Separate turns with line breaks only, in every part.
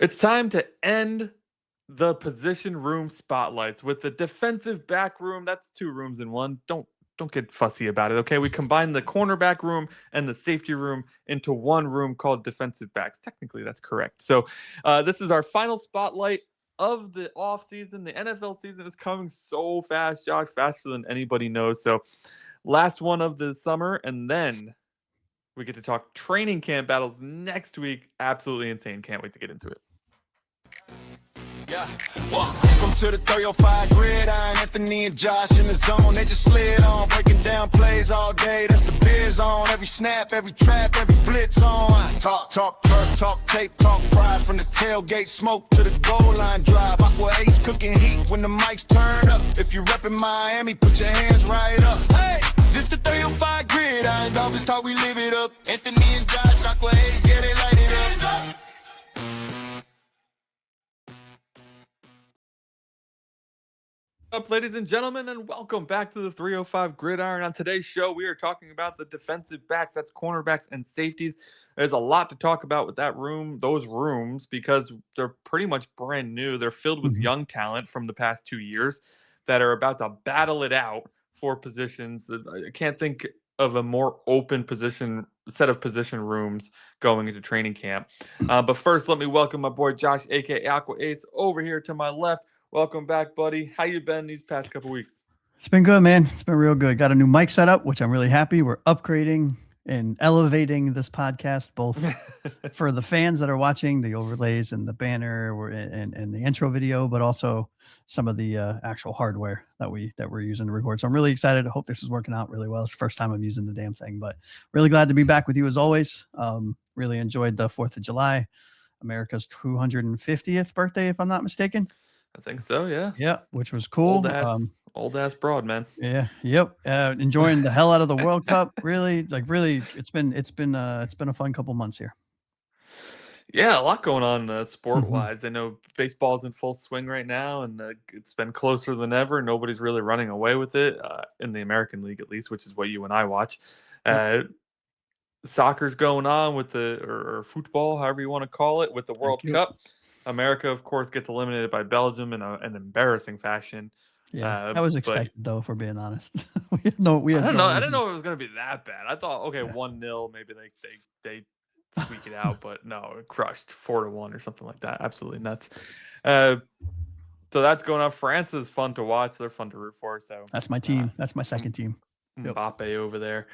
It's time to end the position room spotlights with the defensive back room. That's two rooms in one. Don't get fussy about it, okay? We combined the cornerback room and the safety room into one room called defensive backs. Technically, that's correct. So this is our final spotlight of the offseason. The NFL season is coming so fast, Josh, faster than anybody knows. So last one of the summer, and then we get to talk training camp battles next week. Absolutely insane. Can't wait to get into it.
Yeah. Welcome to the 305 Gridiron. Anthony and Josh in the zone. They just slid on, breaking down plays all day. That's the biz on. Every snap, every trap, every blitz on. Talk turf, talk tape, talk pride. From the tailgate smoke to the goal line drive. Aqua Ace cooking heat when the mics turn up. If you're repping Miami, put your hands right up. Hey, this the 305 Gridiron. Dolphins talk, we live it up. Anthony and Josh, Aqua Ace, yeah, they light it up.
Up, ladies and gentlemen, and welcome back to the 305 Gridiron. On today's show, we are talking about the defensive backs. That's cornerbacks and safeties. There's a lot to talk about with those rooms, because they're pretty much brand new. They're filled with young talent from the past 2 years that are about to battle it out for positions. I can't think of a more open set of position rooms going into training camp. But first, let me welcome my boy Josh, aka Aqua Ace, over here to my left. Welcome back, buddy. How you been these past couple weeks?
It's been good, man. It's been real good. Got a new mic set up, which I'm really happy. We're upgrading and elevating this podcast, both for the fans that are watching, the overlays and the banner and the intro video, but also some of the actual hardware that we're using to record. So I'm really excited. I hope this is working out really well. It's the first time I'm using the damn thing, but really glad to be back with you as always. Really enjoyed the 4th of July, America's 250th birthday, if I'm not mistaken.
I think so, yeah.
Yeah, which was cool.
Old ass broad, man.
Yeah, yep. Enjoying the hell out of the World Cup. Really, it's been a fun couple months here.
Yeah, a lot going on sport wise. I know baseball's in full swing right now, and it's been closer than ever. Nobody's really running away with it in the American League, at least, which is what you and I watch. Soccer's going on with or football, however you want to call it, with the World Cup. America, of course, gets eliminated by Belgium in an embarrassing fashion.
Yeah, that was expected, though, if we're being honest. I didn't know
it was going to be that bad. I thought, okay, 1-0, maybe they squeak it out, but no, it crushed 4-1 or something like that. Absolutely nuts. So that's going on. France is fun to watch. They're fun to root for. So
that's my team. That's my second team.
Mbappe over there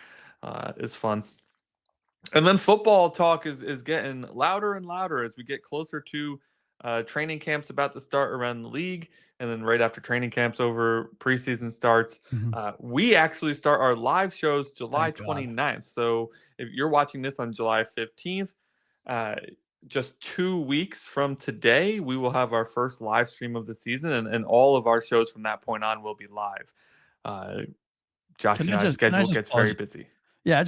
is fun. And then football talk is getting louder and louder as we get closer to training camps about to start around the league. And then right after training camps over, preseason starts. We actually start our live shows July 29th. So if you're watching this on July 15th, just 2 weeks from today, we will have our first live stream of the season. And all of our shows from that point on will be live. Josh and I's schedule gets very busy.
Yeah,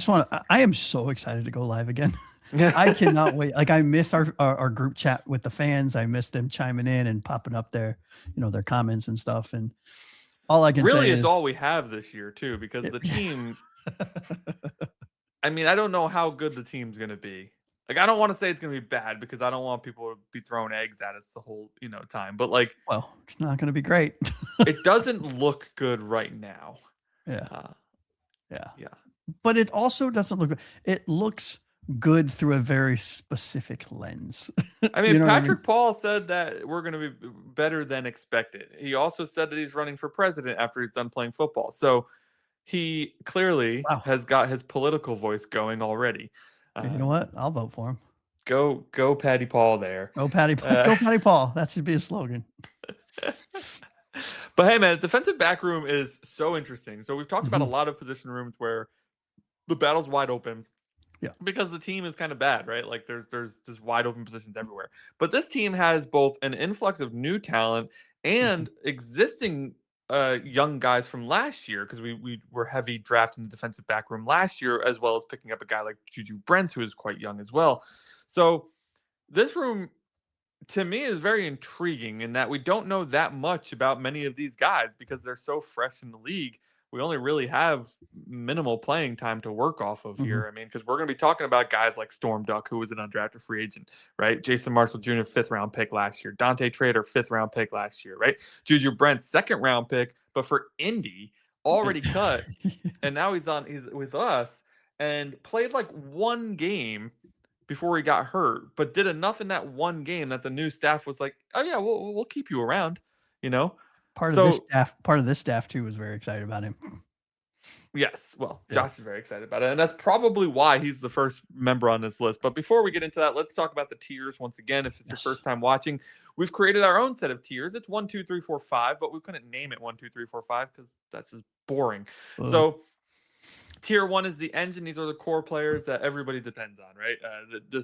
I am so excited to go live again. I cannot wait. Like, I miss our group chat with the fans. I miss them chiming in and popping up their comments and stuff. And all I can say
it's all we have this year too, because the team, I mean, I don't know how good the team's going to be. Like, I don't want to say it's going to be bad, because I don't want people to be throwing eggs at us the whole, time. But
well, it's not going to be great.
It doesn't look good right now.
Yeah. But it also doesn't look good. It looks good through a very specific lens.
I mean, Patrick Paul said that we're going to be better than expected. He also said that he's running for president after he's done playing football. So he clearly has got his political voice going already.
You know what? I'll vote for him.
Go Patty Paul there.
Go Patty Paul. That should be a slogan.
But hey, man, defensive back room is so interesting. So we've talked about a lot of position rooms where the battle's wide open.
Yeah.
Because the team is kind of bad, right? Like, there's just wide open positions everywhere. But this team has both an influx of new talent and existing young guys from last year, because we were heavy drafting the defensive back room last year, as well as picking up a guy like Juju Brents, who is quite young as well. So this room, to me, is very intriguing in that we don't know that much about many of these guys because they're so fresh in the league. we only really have minimal playing time to work off of here.
Mhm.
I mean, because we're going to be talking about guys like Storm Duck, who was an undrafted free agent, right? Jason Marshall Jr., 5th-round pick last year. Dante Trader, 5th-round pick last year, right? Juju Brents, 2nd-round pick, but for Indy, already cut, and now he's with us and played like one game before he got hurt, but did enough in that one game that the new staff was like, "Oh yeah, we'll keep you around," you know.
Part of
So
this staff too was very excited about him.
yes, well,
Yeah.
Josh is very excited about it, and that's probably why he's the first member on this list. But before we get into that, let's talk about the tiers once again. If it's your first time watching, we've created our own set of tiers. It's 1, 2, 3, 4, 5, but we couldn't name it 1, 2, 3, 4, 5 because that's just boring.
Ugh.
So tier 1 is the engine. These are the core players that everybody depends on, right?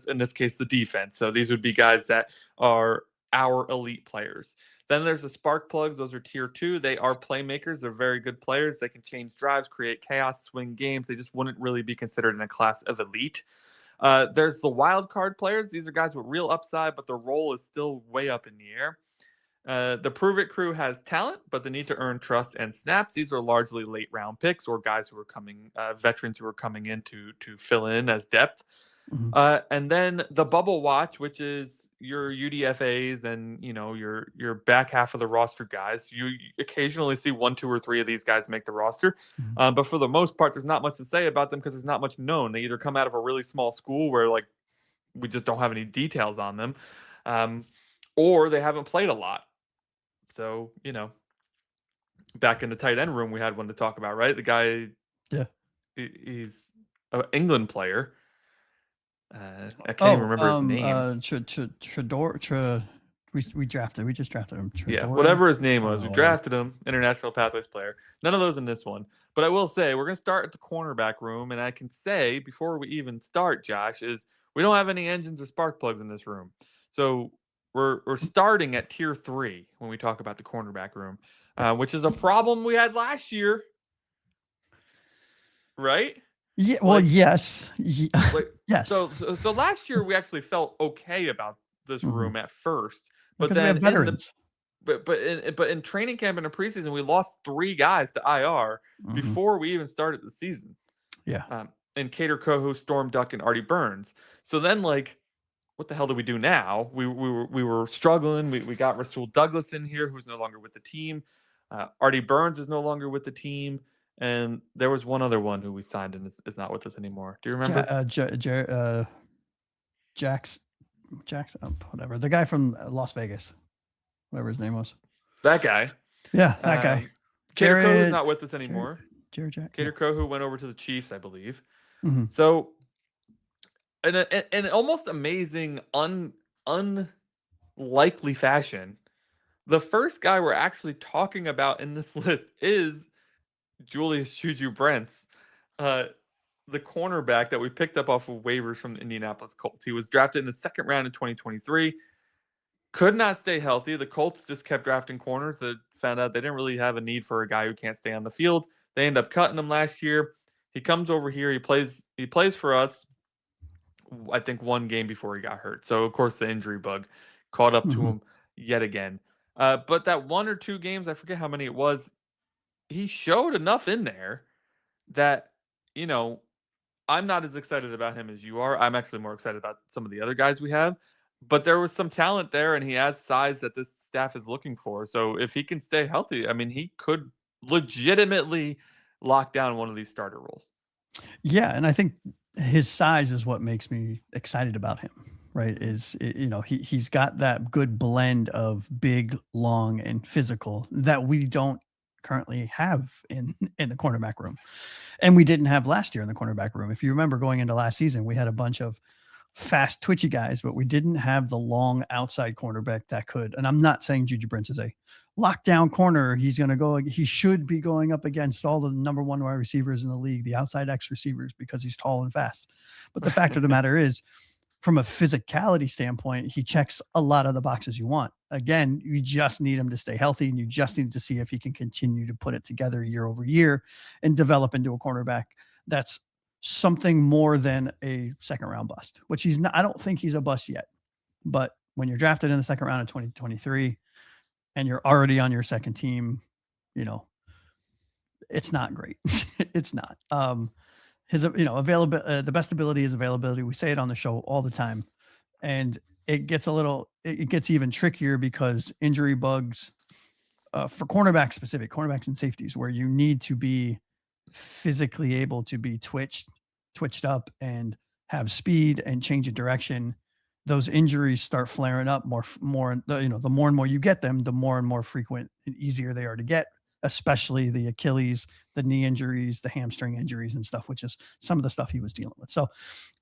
In this case, the defense. So these would be guys that are our elite players. Then there's the spark plugs. Those are tier 2. They are playmakers. They're very good players. They can change drives, create chaos, swing games. They just wouldn't really be considered in a class of elite. There's the wild card players. These are guys with real upside, but their role is still way up in the air. The Prove It crew has talent, but the need to earn trust and snaps. These are largely late round picks or guys who are veterans who are coming in to fill in as depth.
Mhm.
And then the bubble watch, which is your UDFAs and your back half of the roster guys. You occasionally see 1, 2, or 3 of these guys make the roster,
Mhm.
but for the most part, there's not much to say about them because there's not much known. They either come out of a really small school where like we just don't have any details on them, or they haven't played a lot. So back in the tight end room, we had one to talk about, right? The guy,
Yeah.
he's an England player. I can't even remember his name.
We just drafted him.
Yeah,
Treador?
whatever his name was, we
Oh.
drafted him, international pathways player. None of those in this one. But I will say, we're going to start at the cornerback room, and I can say, before we even start, Josh, is we don't have any engines or spark plugs in this room. So we're starting at tier 3 when we talk about the cornerback room, which is a problem we had last year, right?
Yeah. Well, yes. Yes.
So last year we actually felt okay about this room at first, but
because we
then
have veterans.
but in training camp and in preseason we lost 3 guys to IR before we even started the season.
Yeah.
And Cater Cohu, Storm Duck, and Artie Burns. So then like, what the hell do we do now? We were struggling. We got Rasul Douglas in here, who's no longer with the team. Artie Burns is no longer with the team. And there was one other one who we signed and is not with us anymore. Do you remember?
Jax, whatever. The guy from Las Vegas, whatever his name was.
That guy.
Yeah, that guy.
Cater Cohu's not with us anymore. Cater Cohu went over to the Chiefs, I believe.
Mhm.
So, in an almost amazing, unlikely fashion, the first guy we're actually talking about in this list is Julius Juju Brents, the cornerback that we picked up off of waivers from the Indianapolis Colts. He was drafted in the 2nd round in 2023. Could not stay healthy. The Colts just kept drafting corners that found out they didn't really have a need for a guy who can't stay on the field. They end up cutting him last year. He comes over here. He plays for us, I think, 1 game before he got hurt. So, of course, the injury bug caught up to him yet again. But that 1 or 2 games, I forget how many it was, he showed enough in there that, I'm not as excited about him as you are. I'm actually more excited about some of the other guys we have. But there was some talent there, and he has size that this staff is looking for. So if he can stay healthy, I mean, he could legitimately lock down one of these starter roles.
Yeah, and I think his size is what makes me excited about him, right? He's got that good blend of big, long, and physical that we don't currently have in the cornerback room. And we didn't have last year in the cornerback room. If you remember going into last season, we had a bunch of fast, twitchy guys, but we didn't have the long outside cornerback that could. And I'm not saying Juju Brents is a lockdown corner. He should be going up against all the number 1 wide receivers in the league, the outside X receivers, because he's tall and fast. But the fact of the matter is, from a physicality standpoint, he checks a lot of the boxes you want. Again, you just need him to stay healthy, and you just need to see if he can continue to put it together year over year and develop into a cornerback that's something more than a 2nd round bust, which he's not. I don't think he's a bust yet. But when you're drafted in the 2nd round of 2023 and you're already on your 2nd team, it's not great. It's not. His, available, the best ability is availability. We say it on the show all the time, and it gets it gets even trickier because injury bugs, for cornerbacks and safeties, where you need to be physically able to be twitched up and have speed and change of direction. Those injuries start flaring up more, the more and more you get them, the more and more frequent and easier they are to get, especially the Achilles, the knee injuries, the hamstring injuries and stuff, which is some of the stuff he was dealing with. So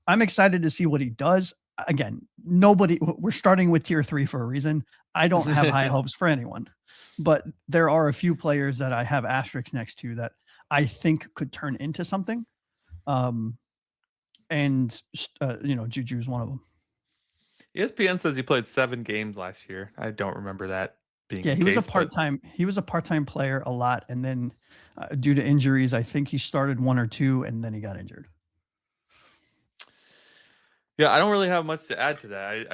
I'm excited to see what he does. Again, we're starting with tier 3 for a reason. I don't have high hopes for anyone, but there are a few players that I have asterisks next to that I think could turn into something. Juju is one of them.
ESPN says he played 7 games last year. I don't remember that being.
Yeah, he was a part-time player a lot, and then due to injuries, I think he started 1 or 2, and then he got injured.
Yeah, I don't really have much to add to that.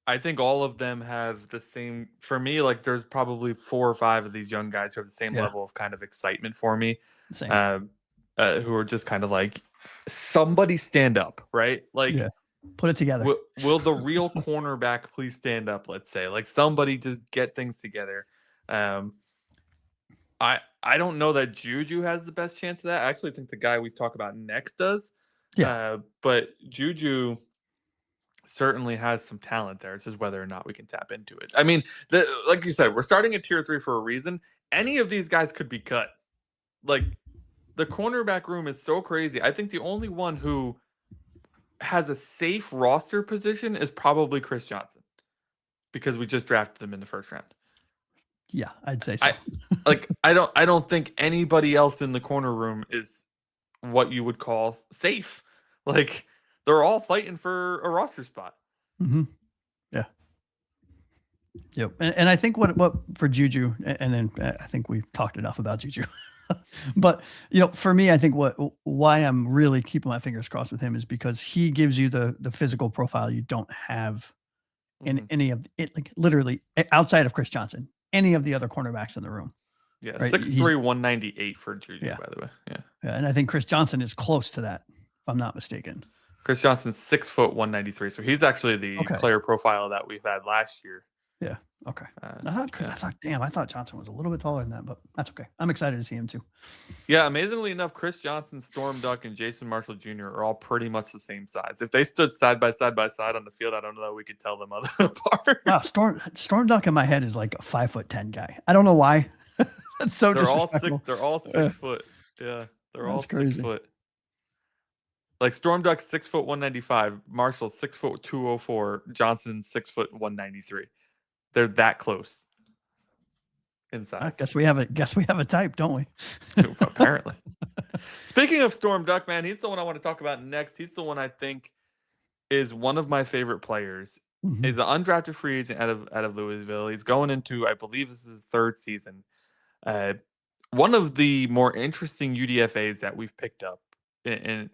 I think all of them have the same. For me, like there's probably 4 or 5 of these young guys who have the same level of kind of excitement for me.
Same.
Who are just kind of like, somebody stand up, right? Like,
put it together.
Will the real cornerback please stand up? Let's say, like, somebody just get things together. I don't know that Juju has the best chance of that. I actually think the guy we talk about next does. But Juju certainly has some talent there. It's just whether or not we can tap into it. I mean, like you said, we're starting at tier 3 for a reason. Any of these guys could be cut. Like, the cornerback room is so crazy. I think the only one who has a safe roster position is probably Chris Johnson, because we just drafted him in the first round.
Yeah, I'd say so.
I don't think anybody else in the corner room is what you would call safe. Like, they're all fighting for a roster spot.
Mm-hmm. Yeah. Yep. And I think what for Juju, and then I think we've talked enough about Juju, but for me, I think why I'm really keeping my fingers crossed with him is because he gives you the physical profile you don't have in any of it, like literally outside of Chris Johnson, any of the other cornerbacks in the room.
Yeah. Right? 6'3", 198 for Juju, by the way. Yeah.
And I think Chris Johnson is close to that, if I'm not mistaken.
Chris Johnson's 6 foot 193. So he's actually the player profile that we've had last year.
Yeah. Okay. I thought Johnson was a little bit taller than that, but that's okay. I'm excited to see him too.
Yeah. Amazingly enough, Chris Johnson, Storm Duck, and Jason Marshall Jr. are all pretty much the same size. If they stood side by side on the field, I don't know that we could tell them apart.
Wow. Storm Duck in my head is like a 5'10" guy. I don't know why. That's so disrespectful.
They're all 6 foot. Yeah. They're all
crazy.
6 foot. Like Storm Duck 6 foot 195, Marshall 6 foot 204, Johnson 6 foot 193. They're that close in size.
I guess we have a type, don't we?
Apparently. Speaking of Storm Duck, man, he's the one I want to talk about next. He's the one I think is one of my favorite players. Mm-hmm. He's an undrafted free agent out of Louisville. He's going into, I believe this is his 3rd season. One of the more interesting UDFAs that we've picked up in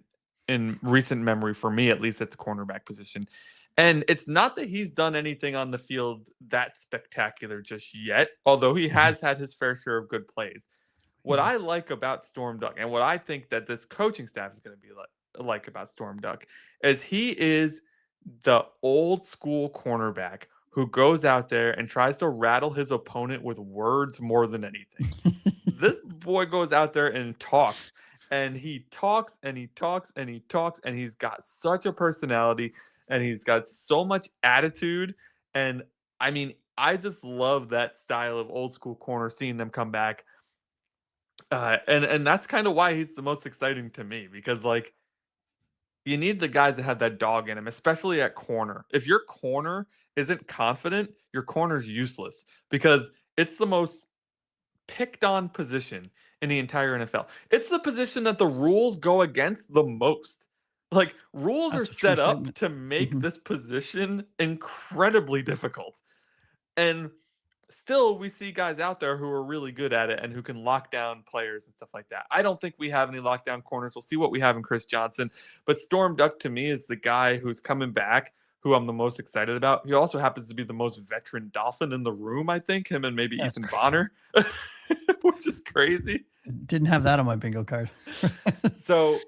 recent memory, for me at least, at the cornerback position. And it's not that he's done anything on the field that spectacular just yet, although he has had his fair share of good plays. What I like about Storm Duck, and what I think that this coaching staff is going to be like about Storm Duck, is he is the old school cornerback who goes out there and tries to rattle his opponent with words more than anything. This boy goes out there and talks. And he talks and he talks and he talks, and he's got such a personality, and he's got so much attitude. And I mean, I just love that style of old school corner, seeing them come back. And that's kind of why he's the most exciting to me, because like, you need the guys that have that dog in him, especially at corner. If your corner isn't confident, your corner's useless, because it's the most picked on position in the entire NFL. It's the position that the rules go against the most. Like, rules are set up to make this position incredibly difficult. And still, we see guys out there who are really good at it and who can lock down players and stuff like that. I don't think we have any lockdown corners. We'll see what we have in Chris Johnson. But Storm Duck, to me, is the guy who's coming back, who I'm the most excited about. He also happens to be the most veteran Dolphin in the room, I think. Him and maybe Ethan Bonner. which is crazy.
Didn't have that on my bingo card.
So,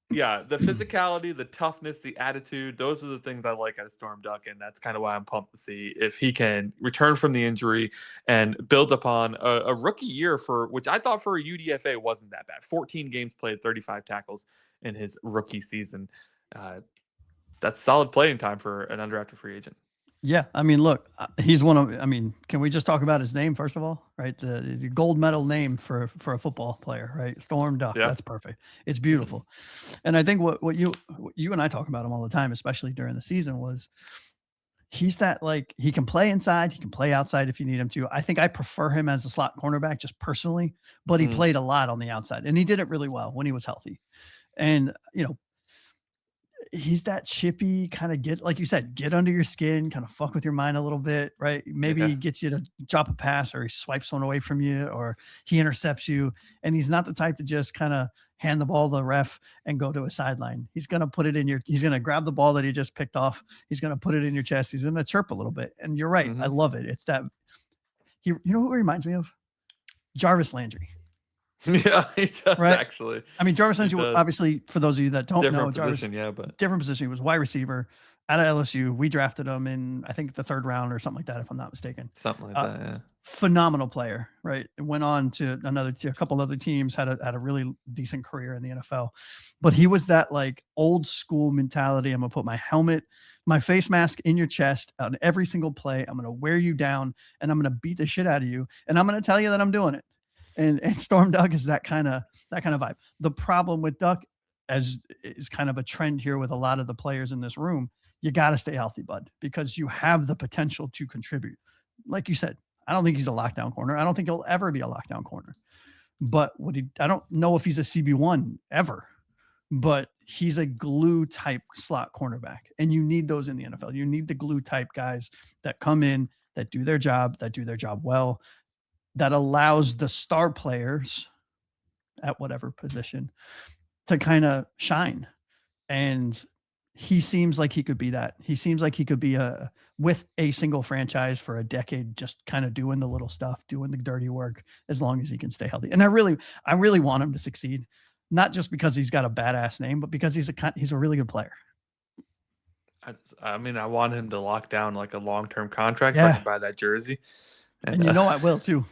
yeah, the physicality, the toughness, the attitude, those are the things I like out of Storm Duck, and that's kind of why I'm pumped to see if he can return from the injury and build upon a rookie year which I thought for a UDFA wasn't that bad. 14 games played, 35 tackles in his rookie season. That's solid playing time for an undrafted free agent.
Yeah, I mean, look, he's can we just talk about his name first of all, right? The gold medal name for a football player, right? Storm Duck. Yeah. That's perfect. It's beautiful. And I think what you and I talk about him all the time, especially during the season, was he's that, like, he can play inside, he can play outside if you need him to. I think I prefer him as a slot cornerback just personally, but he played a lot on the outside and he did it really well when he was healthy. And, he's that chippy kind of, like you said, get under your skin, kind of fuck with your mind a little bit, right? Maybe he gets you to drop a pass, or he swipes one away from you, or he intercepts you. And he's not the type to just kind of hand the ball to the ref and go to a sideline. He's going to put it he's going to grab the ball that he just picked off. He's going to put it in your chest. He's going to chirp a little bit. And you're right. I love it. It's that, you know who he reminds me of? Jarvis Landry.
Yeah, he does, right? Actually.
I mean, Jarvis Landry, obviously, for those of you that don't know, Jarvis,
but
different position. He was wide receiver out of LSU. We drafted him in, I think, the 3rd round or something like that, if I'm not mistaken.
Something like that, yeah.
Phenomenal player, right? Went on to a couple other teams, had a really decent career in the NFL. But he was that, like, old school mentality. I'm going to put my helmet, my face mask in your chest on every single play. I'm going to wear you down, and I'm going to beat the shit out of you, and I'm going to tell you that I'm doing it. And Storm Duck is that kind of vibe. The problem with Duck, as is kind of a trend here with a lot of the players in this room, you got to stay healthy, bud, because you have the potential to contribute. Like you said, I don't think he's a lockdown corner. I don't think he'll ever be a lockdown corner. But I don't know if he's a CB1 ever, but he's a glue type slot cornerback. And you need those in the NFL. You need the glue type guys that come in, that do their job well, that allows the star players at whatever position to kind of shine. And he seems like he could be that. He seems like he could be with a single franchise for a decade, just kind of doing the little stuff, doing the dirty work, as long as he can stay healthy. And I really want him to succeed, not just because he's got a badass name, but because he's a really good player.
I mean, I want him to lock down like a long-term contract so I can buy that jersey.
And I will too.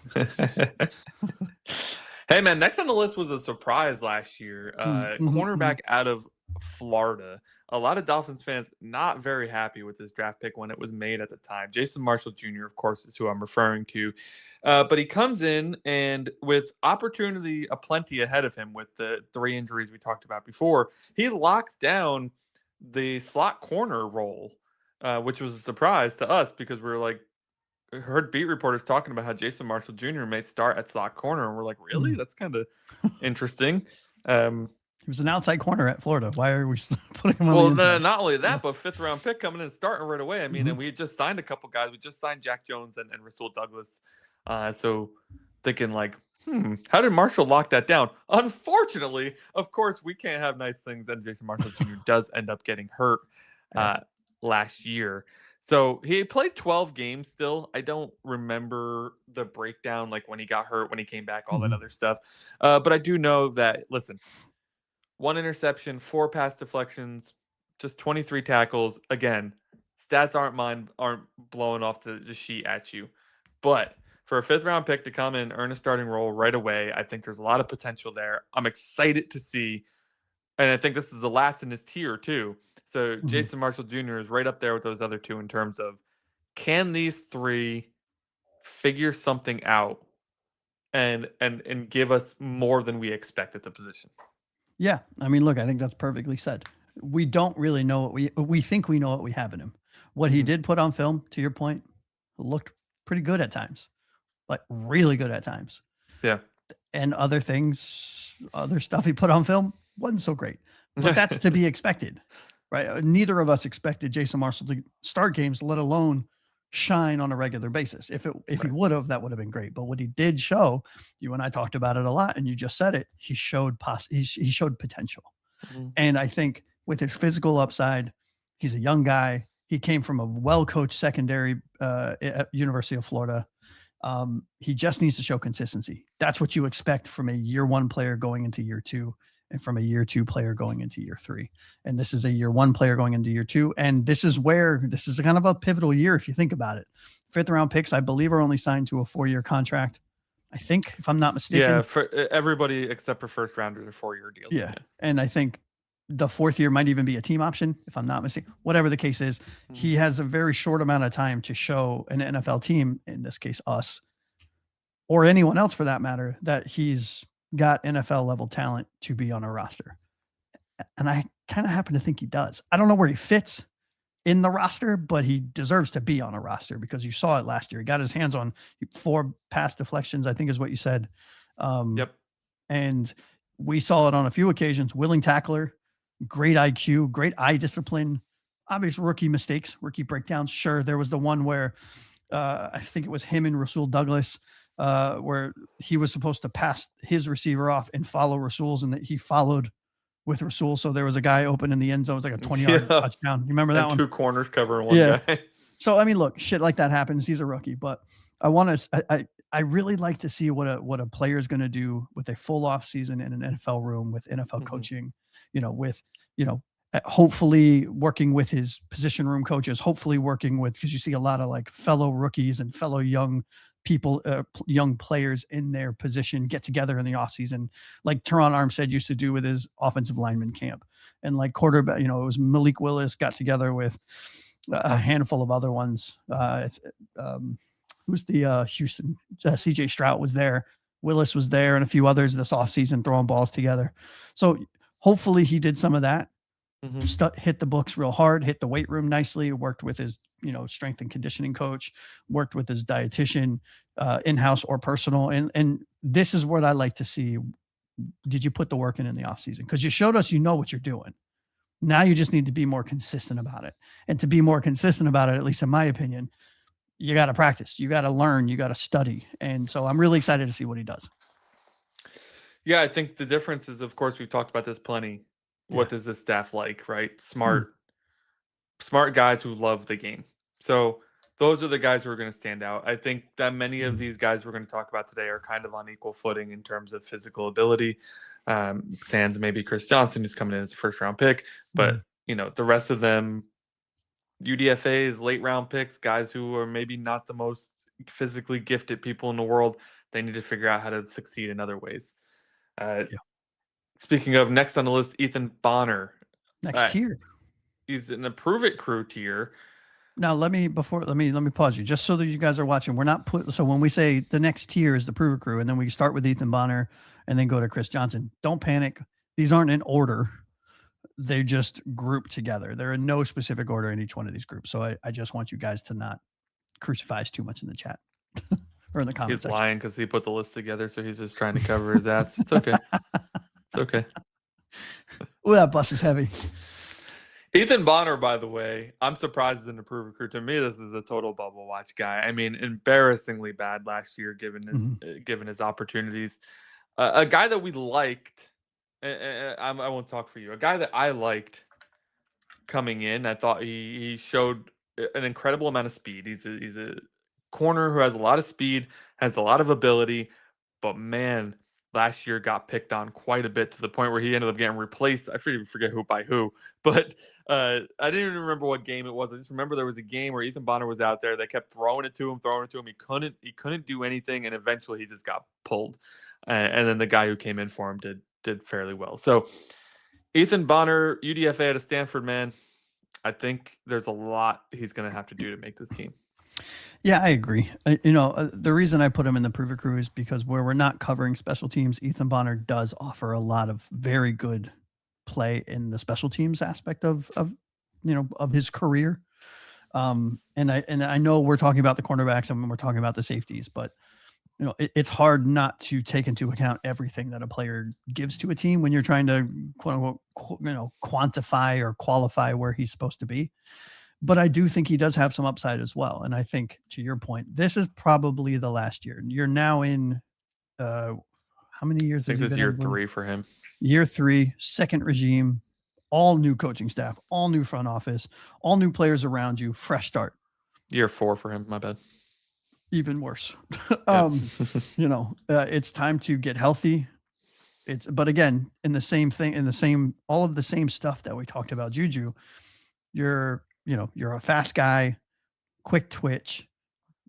Hey, man, next on the list was a surprise last year. Cornerback out of Florida. A lot of Dolphins fans not very happy with this draft pick when it was made at the time. Jason Marshall Jr., of course, is who I'm referring to. But he comes in, and with opportunity aplenty ahead of him with the 3 injuries we talked about before, he locks down the slot corner role, which was a surprise to us because we were like, heard beat reporters talking about how Jason Marshall Jr. may start at slot corner, and we're like, really? That's kind of interesting.
He was an outside corner at Florida. Why are we putting him on the inside?
Not only that, but 5th round pick coming in and starting right away. I mean, and we just signed a couple guys. We just signed Jack Jones and Rasul Douglas. So thinking like, how did Marshall lock that down? Unfortunately, of course, we can't have nice things, and Jason Marshall Jr. does end up getting hurt last year. So he played 12 games still. I don't remember the breakdown, like when he got hurt, when he came back, all that other stuff. But I do know that, listen, 1 interception, 4 pass deflections, just 23 tackles. Again, stats aren't blowing off the sheet at you. But for a 5th round pick to come in, earn a starting role right away, I think there's a lot of potential there. I'm excited to see, and I think this is the last in his tier too. So Jason Marshall Jr. is right up there with those other 2 in terms of, can these 3 figure something out and give us more than we expect at the position?
Yeah. I mean, look, I think that's perfectly said. We don't really know what we think we know what we have in him. What he did put on film, to your point, looked pretty good at times, like really good at times.
Yeah.
And other stuff he put on film wasn't so great, but that's to be expected. Right. Neither of us expected Jason Marshall to start games, let alone shine on a regular basis. If he would have, that would have been great. But what he did show, you and I talked about it a lot, and you just said it, he showed potential. And I think with his physical upside, he's a young guy. He came from a well-coached secondary at University of Florida. He just needs to show consistency. That's what you expect from a year one player going into year two, and from a year two player going into year three. And this is a year one player going into year two. And this is kind of a pivotal year if you think about it. 5th round picks, I believe, are only signed to a 4-year contract. I think, if I'm not mistaken.
Yeah, for everybody except for first rounders are 4-year deals.
Yeah. And I think the 4th year might even be a team option, if I'm not mistaken. Whatever the case is, he has a very short amount of time to show an NFL team, in this case us, or anyone else for that matter, that he's got NFL level talent to be on a roster. And I kind of happen to think he does. I don't know where he fits in the roster, but he deserves to be on a roster because you saw it last year. He got his hands on 4 pass deflections, I think is what you said.
Yep.
And we saw it on a few occasions. Willing tackler, great IQ, great eye discipline, obvious rookie mistakes, rookie breakdowns. Sure. There was the one where I think it was him and Rasul Douglas, where he was supposed to pass his receiver off and follow Rasul's, and that he followed with Rasul. So there was a guy open in the end zone. It was like a 20-yard touchdown. You remember that one?
2 corners covering one guy.
So, I mean, look, shit like that happens. He's a rookie, but I really like to see what a player is going to do with a full off season in an NFL room with NFL coaching, hopefully working with his position room coaches, hopefully working with, because you see a lot of like fellow rookies and fellow young people, young players in their position get together in the off season, like Teron Armstead used to do with his offensive lineman camp. And like quarterback, it was Malik Willis got together with a handful of other ones. Who's the Houston? CJ Stroud was there. Willis was there, and a few others this offseason throwing balls together. So hopefully he did some of that. Hit the books real hard, hit the weight room nicely, worked with his, strength and conditioning coach, worked with his dietitian, in-house or personal. And this is what I like to see. Did you put the work in the offseason? Because you showed us, what you're doing. Now you just need to be more consistent about it. And to be more consistent about it, at least in my opinion, you got to practice, you got to learn, you got to study. And so I'm really excited to see what he does.
Yeah, I think the difference is, of course, we've talked about this plenty. What does this staff like, right? Smart guys who love the game. So those are the guys who are going to stand out. I think that many of these guys we're going to talk about today are kind of on equal footing in terms of physical ability. Sans maybe Chris Johnson, who's coming in as a first-round pick. But, the rest of them, UDFAs, late-round picks, guys who are maybe not the most physically gifted people in the world. They need to figure out how to succeed in other ways. Speaking of, next on the list, Ethan Bonner.
Next tier.
He's an Approve It crew tier.
Now let me pause you just so that you guys are watching. We're not so when we say the next tier is the Approve It crew, and then we start with Ethan Bonner and then go to Chris Johnson. Don't panic. These aren't in order. They just group together. They're in no specific order in each one of these groups. So I just want you guys to not crucify us too much in the chat or in the comments.
He's lying because he put the list together, so he's just trying to cover his ass. It's okay. It's okay.
Well, that bus is heavy.
Ethan Bonner, by the way, I'm surprised as an Approve It crew. To me, this is a total bubble watch guy. I mean, embarrassingly bad last year, given his opportunities. A guy that we liked. I won't talk for you. A guy that I liked coming in. I thought he showed an incredible amount of speed. He's a corner who has a lot of speed, has a lot of ability, but man, last year got picked on quite a bit to the point where he ended up getting replaced. I forget who by who, but I didn't even remember what game it was. I just remember there was a game where Ethan Bonner was out there. They kept throwing it to him. He couldn't do anything, and eventually he just got pulled. And then the guy who came in for him did fairly well. So Ethan Bonner, UDFA out of Stanford, man, I think there's a lot he's going to have to do to make this team.
Yeah, I agree. The reason I put him in the Prove It crew is because where we're not covering special teams, Ethan Bonner does offer a lot of very good play in the special teams aspect of his career. And I know we're talking about the cornerbacks and we're talking about the safeties, but it's hard not to take into account everything that a player gives to a team when you're trying to quote unquote, quantify or qualify where he's supposed to be. But I do think he does have some upside as well. And I think, to your point, this is probably the last year. You're now in how many years?
I think this is year 3 for him.
Year 3, second regime, all new coaching staff, all new front office, all new players around you, fresh start.
Year 4 for him, my bad.
even worse.
Yep.
It's time to get healthy. But again, in the same thing, all of the same stuff that we talked about, Juju, you're a fast guy, quick twitch.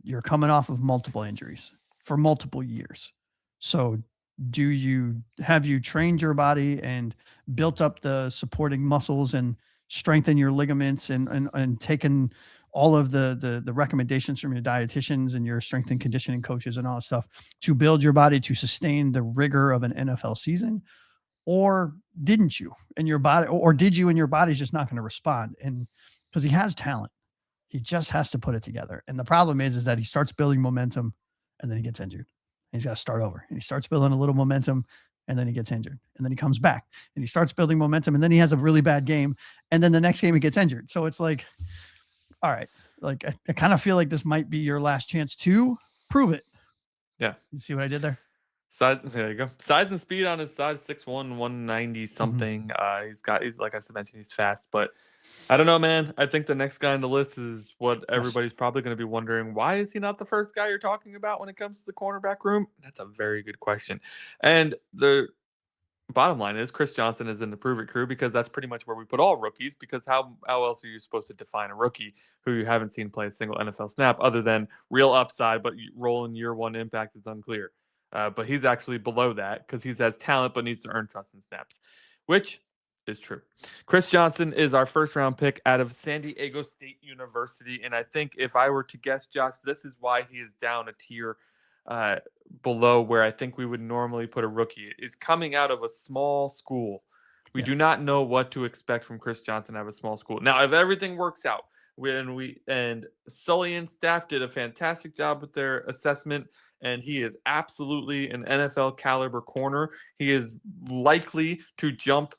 You're coming off of multiple injuries for multiple years. So have you trained your body and built up the supporting muscles and strengthen your ligaments and taken all of the recommendations from your dietitians and your strength and conditioning coaches and all that stuff to build your body to sustain the rigor of an NFL season? Or didn't you? And your body, or did you and your body's just not going to respond? And because he has talent, he just has to put it together. And the problem is that he starts building momentum and then he gets injured. And he's got to start over. And he starts building a little momentum and then he gets injured. And then he comes back and he starts building momentum and then he has a really bad game. And then the next game he gets injured. So it's like, all right, like I kind of feel like this might be your last chance to prove it.
Yeah.
You see what I did there?
There you go. Size and speed on his side, 6'1", 190 something. He's like I mentioned, he's fast, but I don't know, man. I think the next guy on the list is what everybody's probably going to be wondering. Why is he not the first guy you're talking about when it comes to the cornerback room? That's a very good question. And the bottom line is Chris Johnson is in the prove it crew because that's pretty much where we put all rookies, because how else are you supposed to define a rookie who you haven't seen play a single NFL snap other than real upside, but role in year one impact is unclear. But he's actually below that because he has talent but needs to earn trust in snaps, which is true. Chris Johnson is our first-round pick out of San Diego State University, and I think if I were to guess, Josh, this is why he is down a tier below where I think we would normally put a rookie. Is coming out of a small school. We do not know what to expect from Chris Johnson out of a small school. Now, if everything works out, and Sully and staff did a fantastic job with their assessment, and he is absolutely an NFL caliber corner. He is likely to jump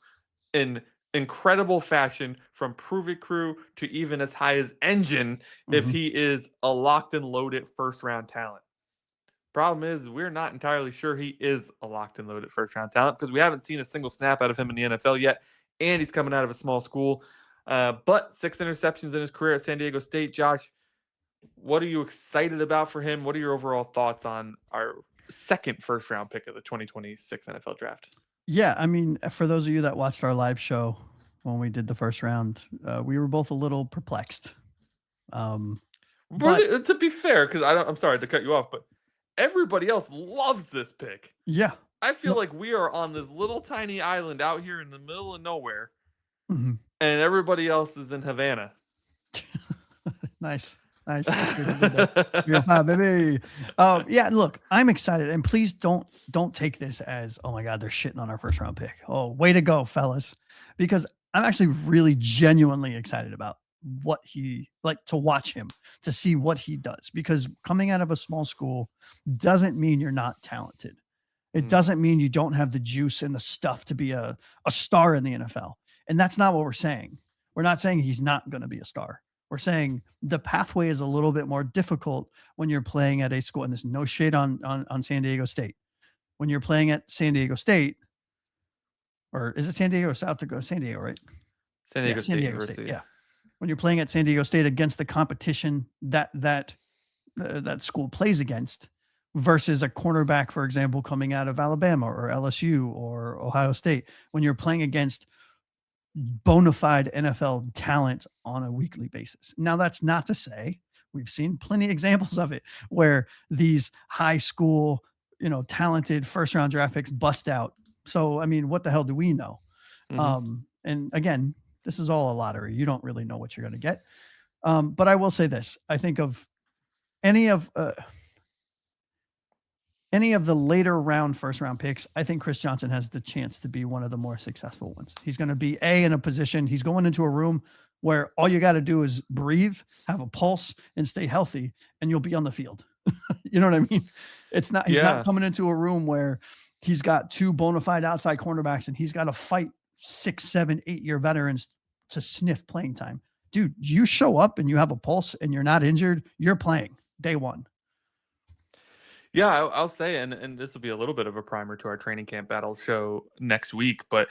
in incredible fashion from Prove It Crew to even as high as Engine if he is a locked and loaded first round talent. Problem is, we're not entirely sure he is a locked and loaded first round talent because we haven't seen a single snap out of him in the NFL yet, and he's coming out of a small school. But 6 interceptions in his career at San Diego State. Josh, what are you excited about for him? What are your overall thoughts on our second first round pick of the 2026 NFL draft?
Yeah, I mean, for those of you that watched our live show when we did the first round, we were both a little perplexed.
But to be fair, because I'm sorry to cut you off, but everybody else loves this pick.
Yeah.
I feel like we are on this little tiny island out here in the middle of nowhere, and everybody else is in Havana.
Nice. Real fun, baby. Yeah, look, I'm excited, and please don't take this as, oh my God, they're shitting on our first round pick. Oh, way to go, fellas. Because I'm actually really genuinely excited about what to watch him, to see what he does. Because coming out of a small school doesn't mean you're not talented. It doesn't mean you don't have the juice and the stuff to be a star in the NFL. And that's not what we're saying. We're not saying he's not going to be a star. We're saying the pathway is a little bit more difficult when you're playing at a school, and there's no shade on San Diego State. When you're playing at San Diego State, or is it San Diego or South Dakota? San Diego, right?
San Diego State University.
Yeah. When you're playing at San Diego State against the competition that school plays against versus a cornerback, for example, coming out of Alabama or LSU or Ohio State, when you're playing against bona fide NFL talent on a weekly basis. Now, that's not to say we've seen plenty of examples of it where these high school, talented first round draft picks bust out. So, I mean, what the hell do we know? And again, this is all a lottery. You don't really know what you're going to get. But I will say this. I think of any of the later round first round picks, I think Chris Johnson has the chance to be one of the more successful ones. He's going to be in a position, he's going into a room where all you got to do is breathe, have a pulse, and stay healthy, and you'll be on the field. You know what I mean? He's not coming into a room where he's got 2 bona fide outside cornerbacks and he's got to fight 6, 7, 8-year veterans to sniff playing time. Dude, you show up and you have a pulse and you're not injured, you're playing day one.
Yeah, I'll say, and this will be a little bit of a primer to our training camp battle show next week, but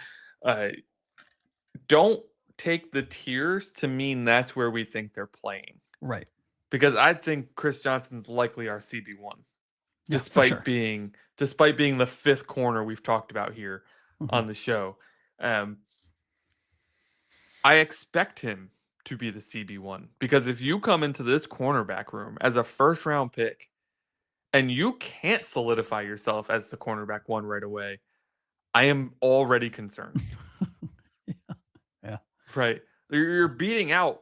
don't take the tiers to mean that's where we think they're playing.
Right.
because I think Chris Johnson's likely our CB1,
Yeah, for sure.
despite being the fifth corner we've talked about here
Mm-hmm.
on the show. I expect him to be the CB1 because if you come into this cornerback room as a first round pick and you can't solidify yourself as the cornerback one right away, I am already concerned.
Yeah.
Right. You're beating out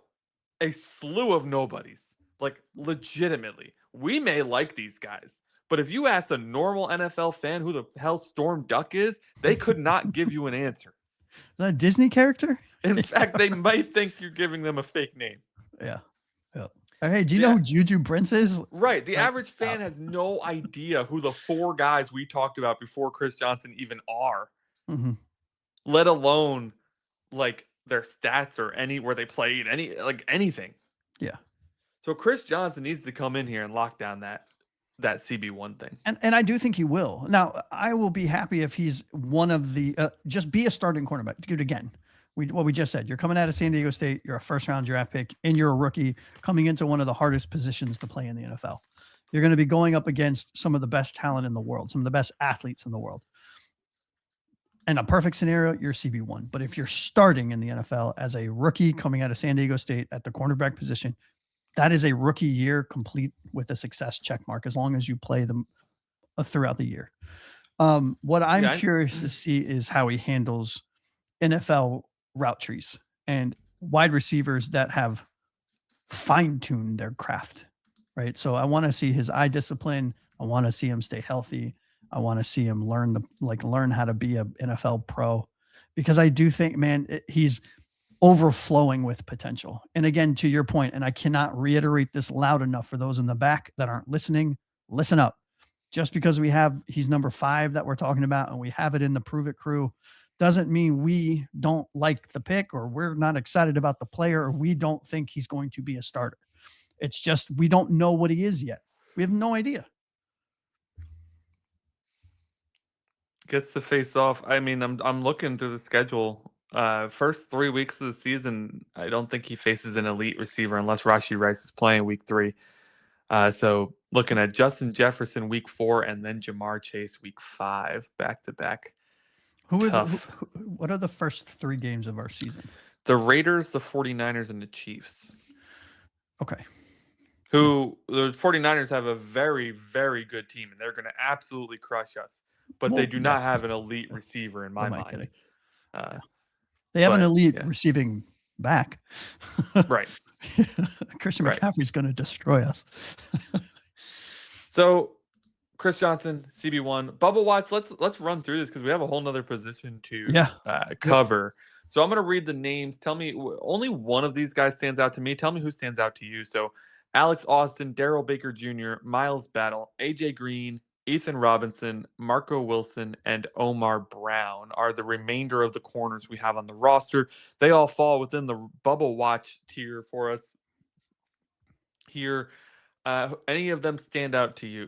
a slew of nobodies, like legitimately. We may like these guys, but if you ask a normal NFL fan who the hell Storm Duck is, they could not give you an answer.
Is that a Disney character?
In fact, they might think you're giving them a fake name.
Yeah. Hey, do you know who Juju Brents is?
Right. The average fan has no idea who the four guys we talked about before Chris Johnson even are, let alone like their stats or where they played, anything.
Yeah.
So Chris Johnson needs to come in here and lock down that CB1 thing.
And I do think he will. Now, I will be happy if he's one of the just be a starting cornerback. Dude, again, what we just said, you're coming out of San Diego State, you're a first round draft pick, and you're a rookie coming into one of the hardest positions to play in the NFL. You're going to be going up against some of the best talent in the world, some of the best athletes in the world. In a perfect scenario, you're CB1. But if you're starting in the NFL as a rookie coming out of San Diego State at the cornerback position, that is a rookie year complete with a success check mark as long as you play them throughout the year. What I'm curious to see is how he handles NFL route trees and wide receivers that have fine-tuned their craft, right? So I want to see his eye discipline. I want to see him stay healthy. I want to see him learn how to be an NFL pro, because I do think, man, he's overflowing with potential. And again, to your point, and I cannot reiterate this loud enough for those in the back that aren't listening, listen up. Just because he's number 5 that we're talking about and we have it in the Prove It crew doesn't mean we don't like the pick or we're not excited about the player or we don't think he's going to be a starter. It's just we don't know what he is yet. We have no idea.
Gets to face off. I mean, I'm looking through the schedule. First 3 weeks of the season, I don't think he faces an elite receiver unless Rashee Rice is playing week 3. So looking at Justin Jefferson week 4 and then Jamar Chase week 5 back to back.
What are the first 3 games of our season?
The Raiders, the 49ers, and the Chiefs.
Okay.
The 49ers have a very, very good team, and they're going to absolutely crush us. But they do not have an elite receiver in my mind.
They have an elite receiving back.
Right.
Christian McCaffrey's going to destroy us.
So Chris Johnson, CB1, Bubble Watch. Let's run through this because we have a whole nother position to cover. So I'm going to read the names. Tell me, only one of these guys stands out to me. Tell me who stands out to you. So Alex Austin, Darrell Baker Jr., Miles Battle, AJ Green, Ethan Robinson, Marco Wilson, and Omar Brown are the remainder of the corners we have on the roster. They all fall within the Bubble Watch tier for us here. Any of them stand out to you?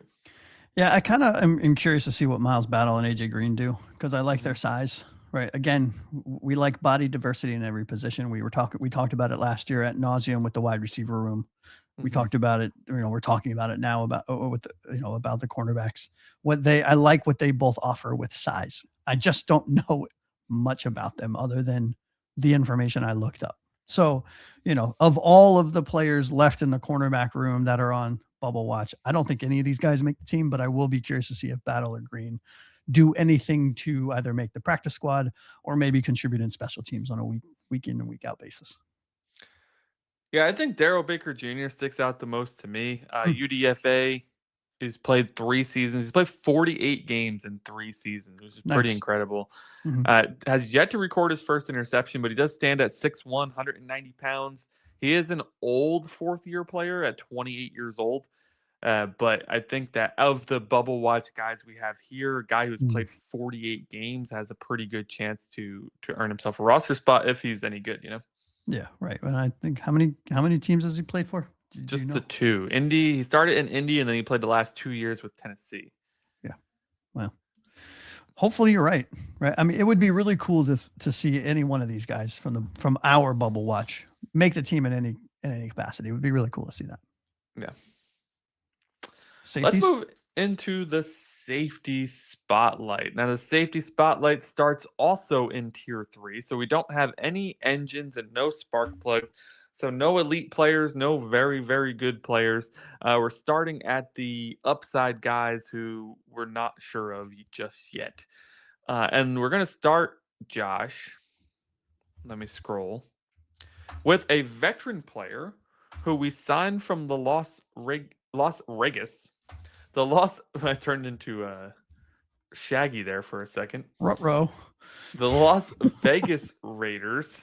Yeah, I kind of am curious to see what Miles Battle and AJ Green do because I like their size. Right. Again, we like body diversity in every position. We talked about it last year at nauseum with the wide receiver room. We talked about it. We're talking about it now about the cornerbacks. I like what they both offer with size. I just don't know much about them other than the information I looked up. So, of all of the players left in the cornerback room that are on Bubble Watch, I don't think any of these guys make the team, but I will be curious to see if Battle or Green do anything to either make the practice squad or maybe contribute in special teams on a week in and week out basis.
Yeah, I think Darrell Baker Jr. sticks out the most to me. UDFA has played 3 seasons. He's played 48 games in 3 seasons, which is pretty incredible. Has yet to record his first interception, but he does stand at 6'1", 190 pounds. He is an old 4th-year player at 28 years old. But I think that of the Bubble Watch guys we have here, a guy who's played 48 games has a pretty good chance to earn himself a roster spot if he's any good,
Yeah, right. And I think how many teams has he played for?
Just the 2. Indy. He started in Indy, and then he played the last 2 years with Tennessee.
Yeah. Well, hopefully you're right. Right. I mean, it would be really cool to see any one of these guys from our Bubble Watch make the team in any capacity. It would be really cool to see that.
Yeah.
Safeties?
Let's move into the safety spotlight. Now, the safety spotlight starts also in tier 3. So we don't have any engines and no spark plugs. So no elite players, no very, very good players. We're starting at the upside guys who we're not sure of just yet. And we're going to start, Josh. Let me scroll. With a veteran player who we signed from the Las Vegas. I turned into Shaggy there for a second.
Ruh-roh.
The Las Vegas Raiders.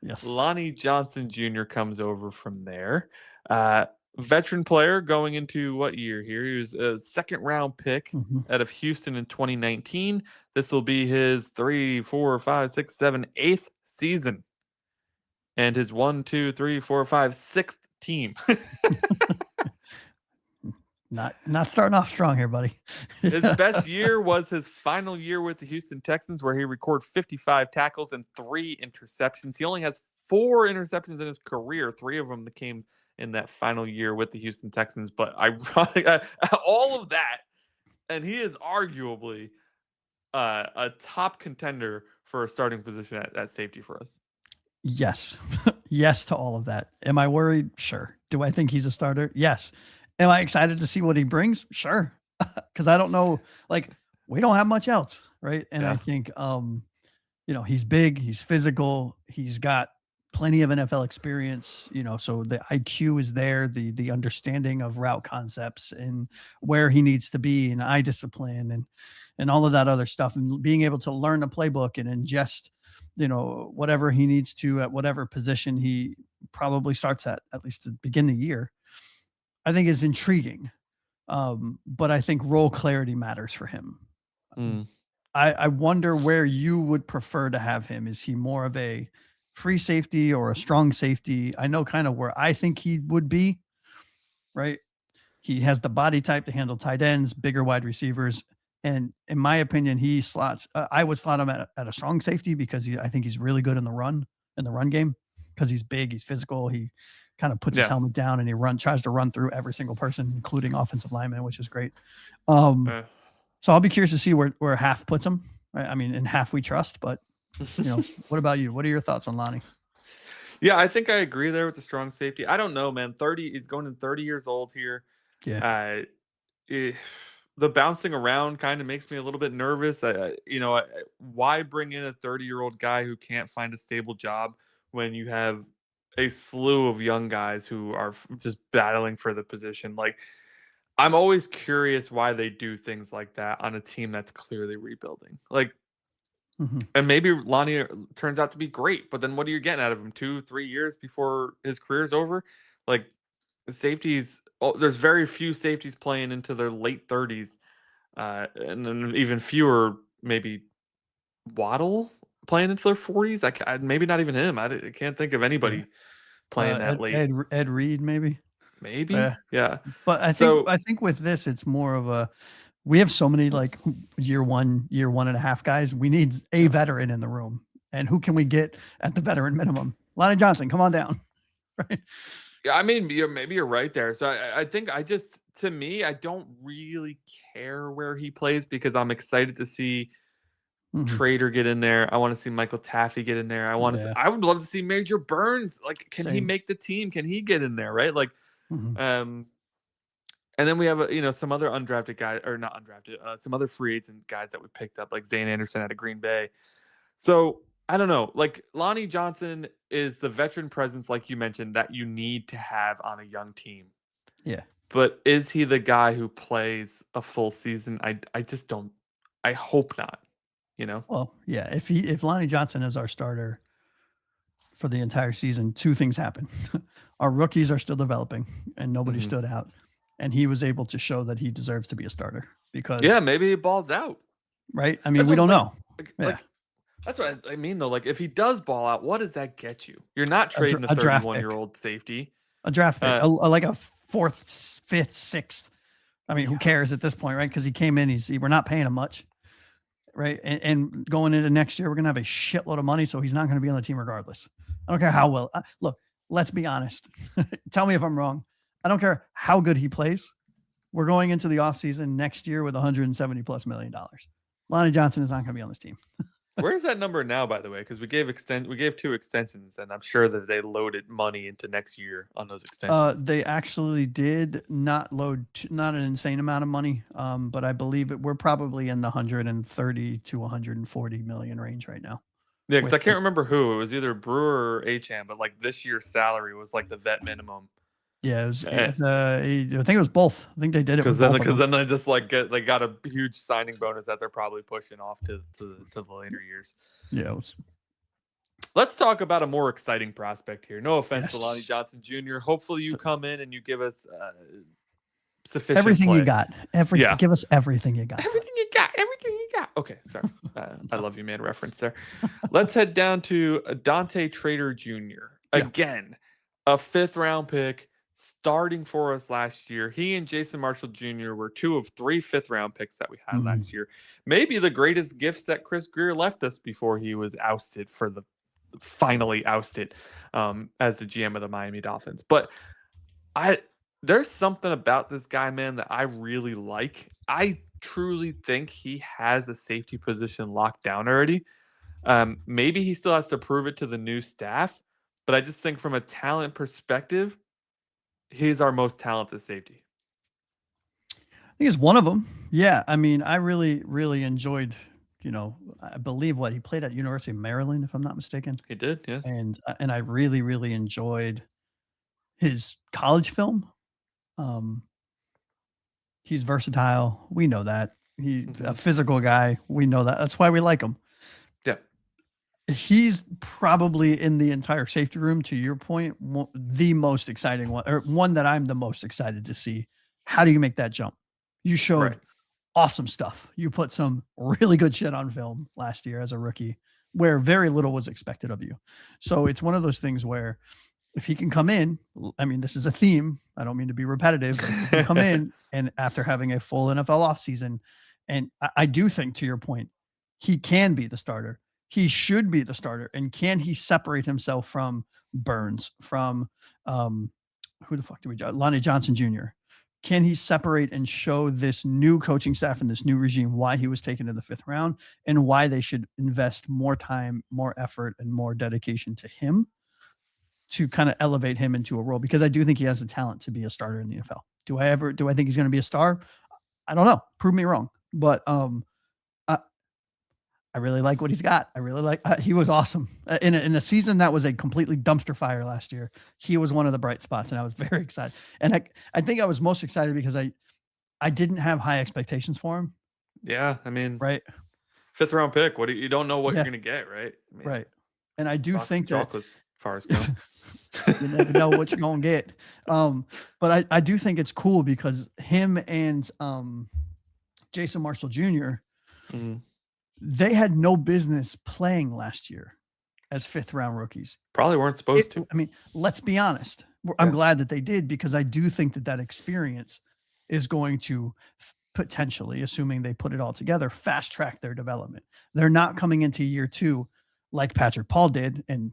Yes.
Lonnie Johnson Jr. comes over from there. Veteran player going into what year here? He was a second round pick out of Houston in 2019. This will be his 3, 4, 5, 6, 7, 8th season. And his 1, 2, 3, 4, 5, 6th team.
Not starting off strong here, buddy.
His best year was his final year with the Houston Texans, where he recorded 55 tackles and 3 interceptions. He only has 4 interceptions in his career. 3 of them that came in that final year with the Houston Texans. But all of that, and he is arguably a top contender for a starting position at safety for us.
Yes. Yes to all of that. Am I worried? Sure. Do I think he's a starter? Yes. Am I excited to see what he brings? Sure. Because I don't know, like, we don't have much else, right? And I think, he's big, he's physical, he's got plenty of NFL experience, so the IQ is there, the understanding of route concepts and where he needs to be and eye discipline and all of that other stuff, and being able to learn a playbook and ingest, whatever he needs to at whatever position he probably starts at least to begin the year, I think is intriguing. But I think role clarity matters for him. I wonder where you would prefer to have him. Is he more of a free safety or a strong safety? I know kind of where I think he would be, right? He has the body type to handle tight ends, bigger wide receivers. And in my opinion, he slots, I would slot him at a strong safety because I think he's really good in the run game because he's big, he's physical. He kind of puts his helmet down and he tries to run through every single person, including offensive linemen, which is great. So I'll be curious to see where Half puts him. Right? I mean, in Half we trust, but what about you? What are your thoughts on Lonnie?
Yeah, I think I agree there with the strong safety. I don't know, man. He's going to 30 years old here.
Yeah.
The bouncing around kind of makes me a little bit nervous. Why bring in a 30-year-old guy who can't find a stable job when you have a slew of young guys who are just battling for the position? Like, I'm always curious why they do things like that on a team that's clearly rebuilding. Like, and maybe Lonnie turns out to be great, but then what are you getting out of him 2-3 years before his career is over? Like, the safeties, there's very few safeties playing into their late 30s, and then even fewer maybe Waddle playing into their 40s. Maybe not even him. I can't think of anybody playing that late.
Ed Reed, maybe.
Yeah.
But I think with this, it's more of we have so many like year one and a half guys. We need a veteran in the room, and who can we get at the veteran minimum? Lonnie Johnson, come on down. Right.
Yeah, I mean, maybe you're right there. So I think I don't really care where he plays because I'm excited to see Trader get in there. I want to see Michael Taaffe get in there. I would love to see Major Burns. Like, can he make the team? Can he get in there? Right. Like, and then we have some other undrafted guys, or not undrafted, some other free agent guys that we picked up, like Zane Anderson out of Green Bay. So I don't know. Like, Lonnie Johnson is the veteran presence, like you mentioned, that you need to have on a young team.
Yeah.
But is he the guy who plays a full season? I just don't. I hope not.
Well, yeah. If Lonnie Johnson is our starter for the entire season, 2 things happen. Our rookies are still developing, and nobody stood out, and he was able to show that he deserves to be a starter because
maybe he balls out.
Right. I mean, we don't know.
Like, that's what I mean, though. Like, if he does ball out, what does that get you? You're not trading a 31-year-old safety.
A draft pick, like a 4th, 5th, 6th. I mean, who cares at this point, right? Because he came in, we're not paying him much, right? And going into next year, we're going to have a shitload of money, so he's not going to be on the team regardless. I don't care how well. Look, let's be honest. Tell me if I'm wrong. I don't care how good he plays. We're going into the offseason next year with $170+ million. Lonnie Johnson is not going to be on this team.
Where's that number now, by the way? Because we gave 2 extensions, and I'm sure that they loaded money into next year on those extensions.
They actually did not load not an insane amount of money, but I believe we're probably in the 130 to 140 million range right now.
Yeah, because I can't remember who. It was either Brewer or Acham, but like this year's salary was like the vet minimum.
Yeah, I think it was both. I think they did it
because then they just they got a huge signing bonus that they're probably pushing off to the later years.
Yeah.
Let's talk about a more exciting prospect here. No offense to Lonnie Johnson Jr. Hopefully you come in and you give us sufficient
everything
play.
You got. Give us everything you got.
Everything you got. Okay, sorry. I love you, man. Reference there. Let's head down to Dante Trader Jr. Again, a 5th round pick. Starting for us last year. He and Jason Marshall Jr. were 2 of 3 5th round picks that we had last year. Maybe the greatest gifts that Chris Grier left us before he was finally ousted as the GM of the Miami Dolphins. But there's something about this guy, man, that I really like. I truly think he has a safety position locked down already. Maybe he still has to prove it to the new staff, but I just think from a talent perspective, he's our most talented safety.
I think it's one of them. Yeah. I mean, I really, really enjoyed, I believe he played at University of Maryland, if I'm not mistaken.
He did. Yeah.
And I really, really enjoyed his college film. He's versatile. We know that. He's a physical guy. We know that. That's why we like him.
Yeah.
He's probably in the entire safety room, to your point, the most exciting one, or one that I'm the most excited to see. How do you make that jump? You showed awesome stuff. You put some really good shit on film last year as a rookie where very little was expected of you. So it's one of those things where if he can come in, I mean, this is a theme. I don't mean to be repetitive, but if he can come in and after having a full NFL offseason, and I do think, to your point, he can be the starter. He should be the starter. And can he separate himself from Burns, from who the fuck do we got? Lonnie Johnson Jr. Can he separate and show this new coaching staff and this new regime why he was taken in the 5th round and why they should invest more time, more effort, and more dedication to him to kind of elevate him into a role? Because I do think he has the talent to be a starter in the NFL. Do I think he's going to be a star? I don't know. Prove me wrong. But I really like what he's got. I really like, he was awesome in a season that was a completely dumpster fire last year. He was one of the bright spots and I was very excited. And I think I was most excited because I didn't have high expectations for him.
Yeah. I mean,
right.
5th round pick. You don't know what you're going to get. Right.
I mean, right. And I do think that
chocolates, as far as go.
You never know what you're going to get. But I do think it's cool because him and Jason Marshall Jr., they had no business playing last year as 5th round rookies.
Probably weren't supposed to.
I mean, let's be honest. I'm glad that they did, because I do think that experience is going to potentially, assuming they put it all together, fast track their development. They're not coming into year 2 like Patrick Paul did and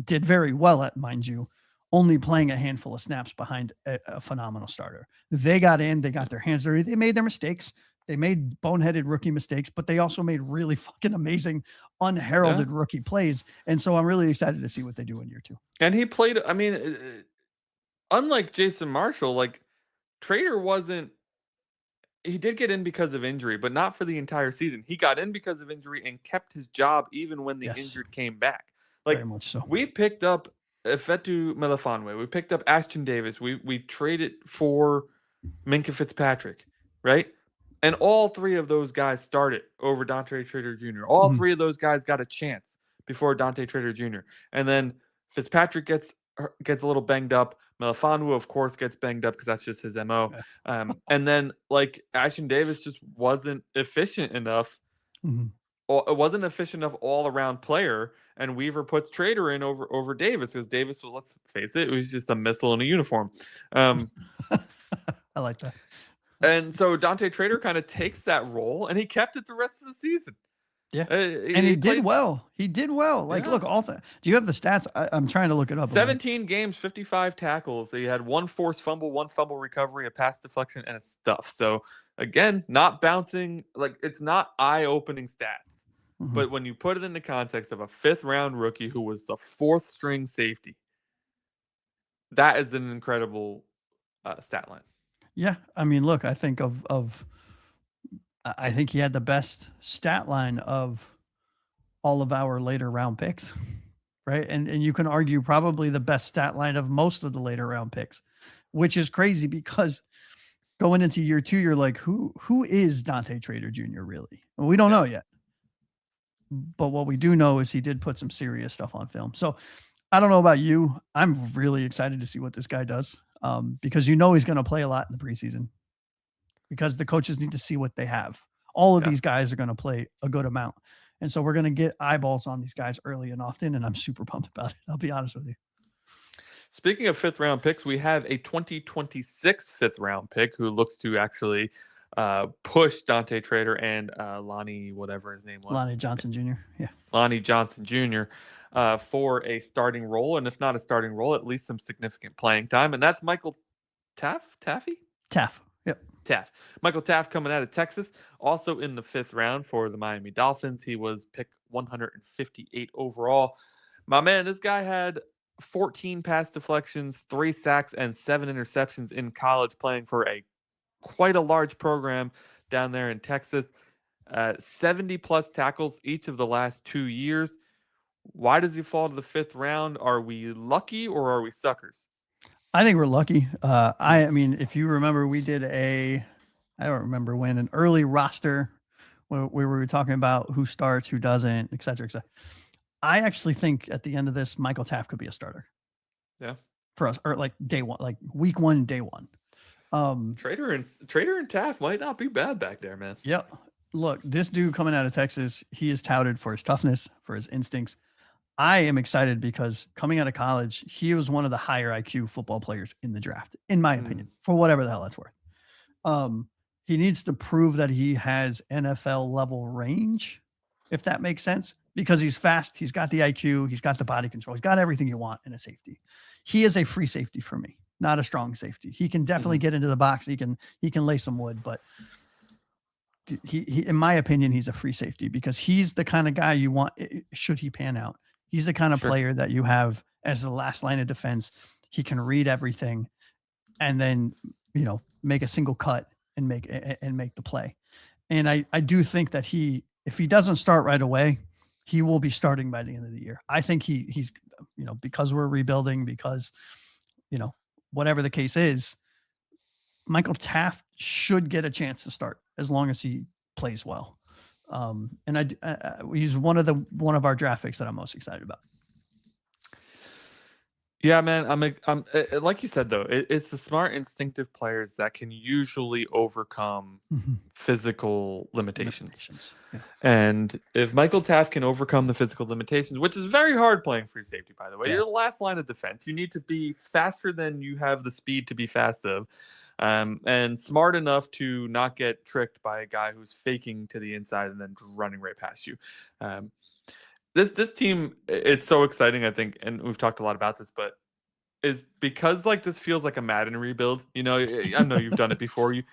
did very well at, mind you, only playing a handful of snaps behind a phenomenal starter. They got in, they got their hands dirty, they made their mistakes. They made boneheaded rookie mistakes, but they also made really fucking amazing, unheralded rookie plays. And so I'm really excited to see what they do in year 2.
And he played, I mean, unlike Jason Marshall, Trader he did get in because of injury, but not for the entire season. He got in because of injury and kept his job even when the injured came back.
Very much so.
We picked up Fetu Melifonwu. We picked up Ashton Davis. We traded for Minkah Fitzpatrick, right? And all 3 of those guys started over Dante Trader Jr. All 3 of those guys got a chance before Dante Trader Jr. And then Fitzpatrick gets a little banged up. Melifonwu, of course, gets banged up because that's just his MO. And then Ashton Davis just wasn't efficient enough. It wasn't efficient enough all-around player. And Weaver puts Trader in over Davis because Davis, well, let's face it was just a missile in a uniform.
I like that.
And so Dante Trader kind of takes that role, and he kept it the rest of the season.
Yeah. And he did well. He did well. Like, look, do you have the stats? I'm trying to look it up.
17 games, 55 tackles. He had 1 forced fumble, 1 fumble recovery, a pass deflection, and a stuff. So again, not bouncing. Like, it's not eye-opening stats.
Mm-hmm.
But when you put it in the context of a 5th-round rookie who was the 4th-string safety, that is an incredible stat line.
Yeah. I mean, look, I think I think he had the best stat line of all of our later round picks, right? And you can argue probably the best stat line of most of the later round picks, which is crazy because going into year 2, you're like, who is Dante Trader Jr. really? Well, we don't know yet. But what we do know is he did put some serious stuff on film. So I don't know about you. I'm really excited to see what this guy does because he's going to play a lot in the preseason because the coaches need to see what they have. All of these guys are going to play a good amount. And so we're going to get eyeballs on these guys early and often, and I'm super pumped about it. I'll be honest with you.
Speaking of 5th-round picks, we have a 2026 5th-round pick who looks to actually push Dante Trader and Lonnie, whatever his name was.
Lonnie Johnson Jr. Yeah.
Lonnie Johnson Jr. For a starting role, and if not a starting role, at least some significant playing time. And that's Michael Taaffe?
Taaffe. Yep.
Taaffe. Michael Taaffe coming out of Texas, also in the 5th round for the Miami Dolphins. He was picked 158 overall. My man, this guy had 14 pass deflections, 3 sacks, and 7 interceptions in college, playing for quite a large program down there in Texas. 70 plus tackles each of the last 2 years. Why does he fall to the 5th round? Are we lucky or are we suckers?
I think we're lucky. I mean, if you remember, we did I don't remember when, an early roster where we were talking about who starts, who doesn't, et cetera, et cetera. I actually think at the end of this, Michael Taaffe could be a starter.
Yeah.
For us, or like day 1, like week 1, day 1.
Trader and Taaffe might not be bad back there, man.
Yeah. Look, this dude coming out of Texas, he is touted for his toughness, for his instincts. I am excited because coming out of college, he was one of the higher IQ football players in the draft, in my opinion, for whatever the hell that's worth. He needs to prove that he has NFL level range, if that makes sense, because he's fast. He's got the IQ. He's got the body control. He's got everything you want in a safety. He is a free safety for me, not a strong safety. He can definitely get into the box. He can lay some wood, but he, in my opinion, he's a free safety because he's the kind of guy you want should he pan out. He's the kind of player that you have as the last line of defense. He can read everything and then, make a single cut and make the play. And I do think that if he doesn't start right away, he will be starting by the end of the year. I think he's, because we're rebuilding, because, whatever the case is, Michael Taaffe should get a chance to start as long as he plays well. And he's one of our draft picks that I'm most excited about.
Yeah, man. I'm like you said though, it's the smart, instinctive players that can usually overcome physical limitations. Yeah. And if Michael Taaffe can overcome the physical limitations, which is very hard playing free safety, by the way, you're the last line of defense. You need to be faster than you have the speed to be fast of. And smart enough to not get tricked by a guy who's faking to the inside and then running right past you. This team is so exciting, I think, and we've talked a lot about this, but is because this feels like a Madden rebuild. I know you've done it before. You